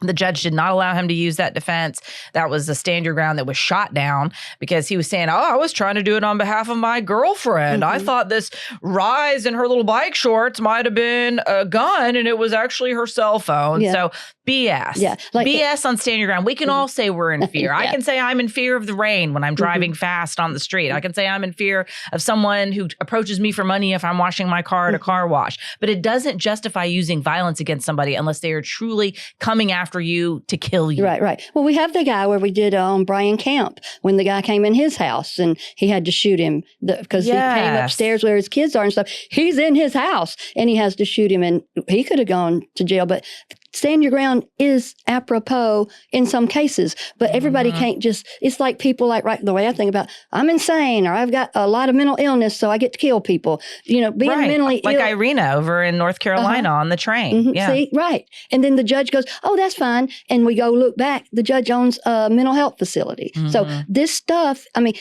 the judge did not allow him to use that defense. That was a stand your ground that was shot down because he was saying, oh, I was trying to do it on behalf of my girlfriend. I thought this rise in her little bike shorts might have been a gun and it was actually her cell phone. So BS. Like, BS on stand your ground. We can all say we're in fear. I can say I'm in fear of the rain when I'm driving fast on the street. I can say I'm in fear of someone who approaches me for money if I'm washing my car at a car wash. But it doesn't justify using violence against somebody unless they are truly coming after you to kill you. Right. Well, we have the guy where we did on Brian Camp when the guy came in his house and he had to shoot him because he came upstairs where his kids are and stuff. He's in his house and he has to shoot him, and he could have gone to jail. But stand your ground is apropos in some cases, but everybody can't just, it's like people like, right, the way I think about, I'm insane or I've got a lot of mental illness, so I get to kill people. You know, being mentally ill. Like Irina over in North Carolina on the train. See, right. And then the judge goes, oh, that's fine. And we go look back, the judge owns a mental health facility. So this stuff, I mean,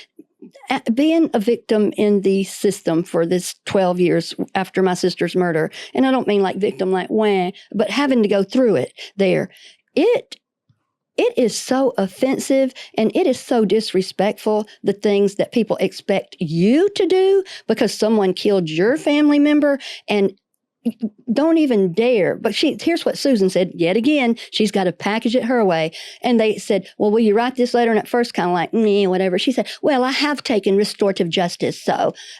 being a victim in the system for this 12 years after my sister's murder, and I don't mean like victim like wah, but having to go through it there, it is so offensive and it is so disrespectful, the things that people expect you to do because someone killed your family member, and don't even dare. But here's what Susan said yet again. She's got to package it her way. And they said, well, will you write this letter? And at first kind of like, whatever. She said, well, I have taken restorative justice.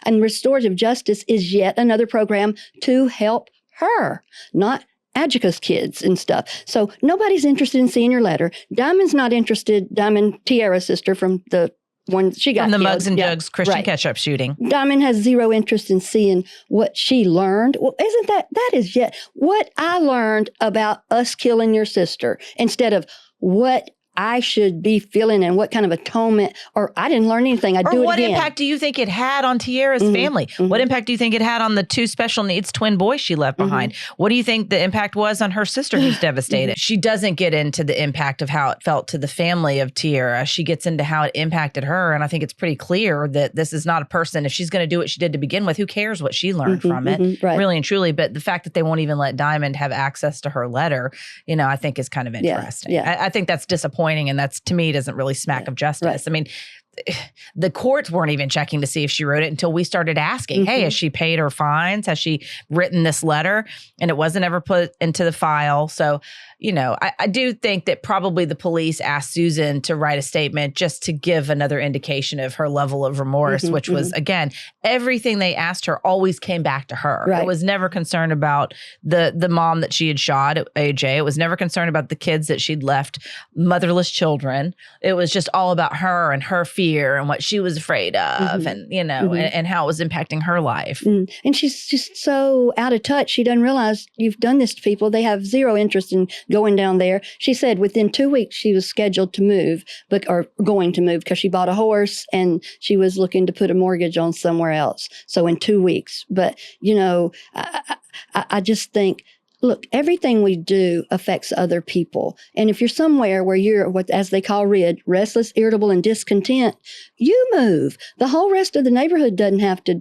And restorative justice is yet another program to help her, not Adjika's kids and stuff. So nobody's interested in seeing your letter. Diamond's not interested. Diamond, Tiara's sister from the when she got From the killed. Mugs and Jugs Christian right. Ketchup shooting. Diamond has zero interest in seeing what she learned. Well, isn't that is yet what I learned about us killing your sister instead of what I should be feeling and what kind of atonement, or I didn't learn anything. I do it again. What impact do you think it had on Tiara's family? What impact do you think it had on the 2 special needs twin boys she left behind? What do you think the impact was on her sister who's devastated? She doesn't get into the impact of how it felt to the family of Tiara. She gets into how it impacted her. And I think it's pretty clear that this is not a person, if she's going to do what she did to begin with, who cares what she learned from it? Right. Really and truly. But the fact that they won't even let Diamond have access to her letter, I think is kind of interesting. Yeah. I think that's disappointing. And that's, to me, doesn't really smack of justice. Right. I mean, the courts weren't even checking to see if she wrote it until we started asking, hey, has she paid her fines? Has she written this letter? And it wasn't ever put into the file. So, I do think that probably the police asked Susan to write a statement just to give another indication of her level of remorse, which was, again, everything they asked her always came back to her. Right. It was never concerned about the mom that she had shot, AJ. It was never concerned about the kids that she'd left motherless children. It was just all about her and her fear and what she was afraid of and, and how it was impacting her life. And she's just so out of touch. She doesn't realize you've done this to people. They have zero interest in going down there. She said within 2 weeks she was scheduled to move, or going to move because she bought a horse and she was looking to put a mortgage on somewhere else. So in 2 weeks. But, I just think, look, everything we do affects other people. And if you're somewhere where you're what, as they call RID, restless, irritable, and discontent, you move. The whole rest of the neighborhood doesn't have to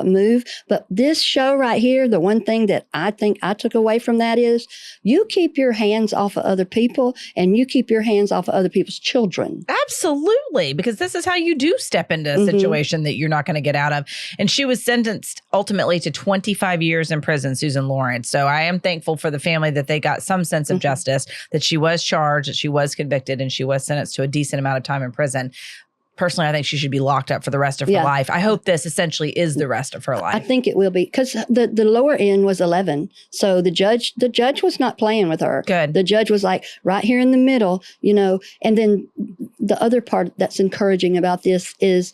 move. But this show right here, the one thing that I think I took away from that is you keep your hands off of other people and you keep your hands off of other people's children. Absolutely. Because this is how you do step into a situation that you're not going to get out of. And she was sentenced ultimately to 25 years in prison, Susan Lorincz. So I am thankful for the family that they got some sense of justice, that she was charged, that she was convicted, and she was sentenced to a decent amount of time in prison. Personally, I think she should be locked up for the rest of her life. I hope this essentially is the rest of her life. I think it will be because the lower end was 11. So the judge was not playing with her. Good. The judge was like right here in the middle, and then the other part that's encouraging about this is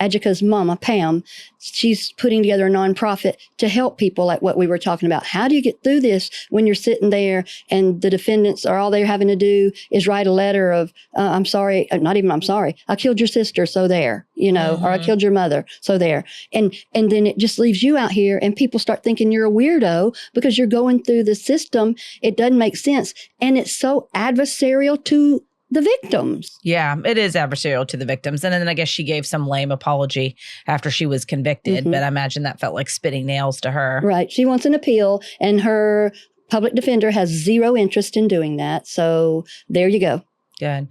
Adjika's mama, Pam, she's putting together a nonprofit to help people like what we were talking about. How do you get through this when you're sitting there and the defendants are all they're having to do is write a letter of, I'm sorry, not even I'm sorry, I killed your sister, so there, or I killed your mother, so there. And then it just leaves you out here and people start thinking you're a weirdo because you're going through the system. It doesn't make sense. And it's so adversarial to the victims. Yeah, it is adversarial to the victims. And then I guess she gave some lame apology after she was convicted, but I imagine that felt like spitting nails to her. Right. She wants an appeal and her public defender has zero interest in doing that. So there you go. Good.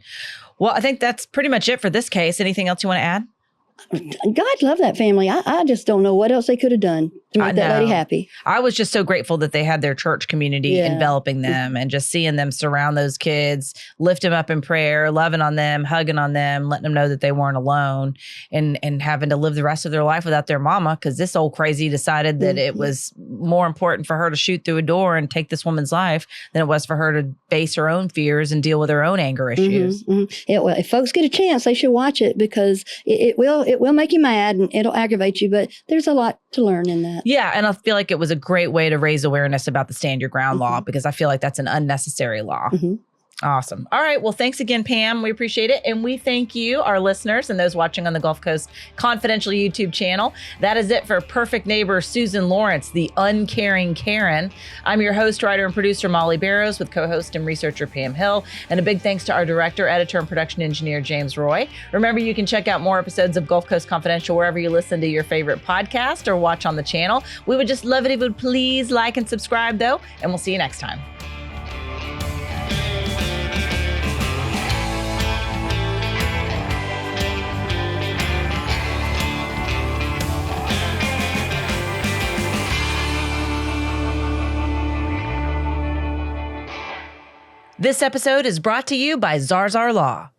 Well, I think that's pretty much it for this case. Anything else you want to add? God love that family. I just don't know what else they could have done to make that lady happy. I was just so grateful that they had their church community enveloping them and just seeing them surround those kids, lift them up in prayer, loving on them, hugging on them, letting them know that they weren't alone and having to live the rest of their life without their mama because this old crazy decided that it was more important for her to shoot through a door and take this woman's life than it was for her to face her own fears and deal with her own anger issues. If folks get a chance, they should watch it because it will make you mad and it'll aggravate you, but there's a lot to learn in that. Yeah, and I feel like it was a great way to raise awareness about the Stand Your Ground law because I feel like that's an unnecessary law. Awesome. All right. Well, thanks again, Pam. We appreciate it. And we thank you, our listeners, and those watching on the Gulf Coast Confidential YouTube channel. That is it for Perfect Neighbor Susan Lorincz, the Uncaring Karen. I'm your host, writer, and producer, Molly Barrows, with co-host and researcher Pam Hill. And a big thanks to our director, editor, and production engineer, James Roy. Remember, you can check out more episodes of Gulf Coast Confidential wherever you listen to your favorite podcast or watch on the channel. We would just love it if you would please like and subscribe, though, and we'll see you next time. This episode is brought to you by Zarzar Law.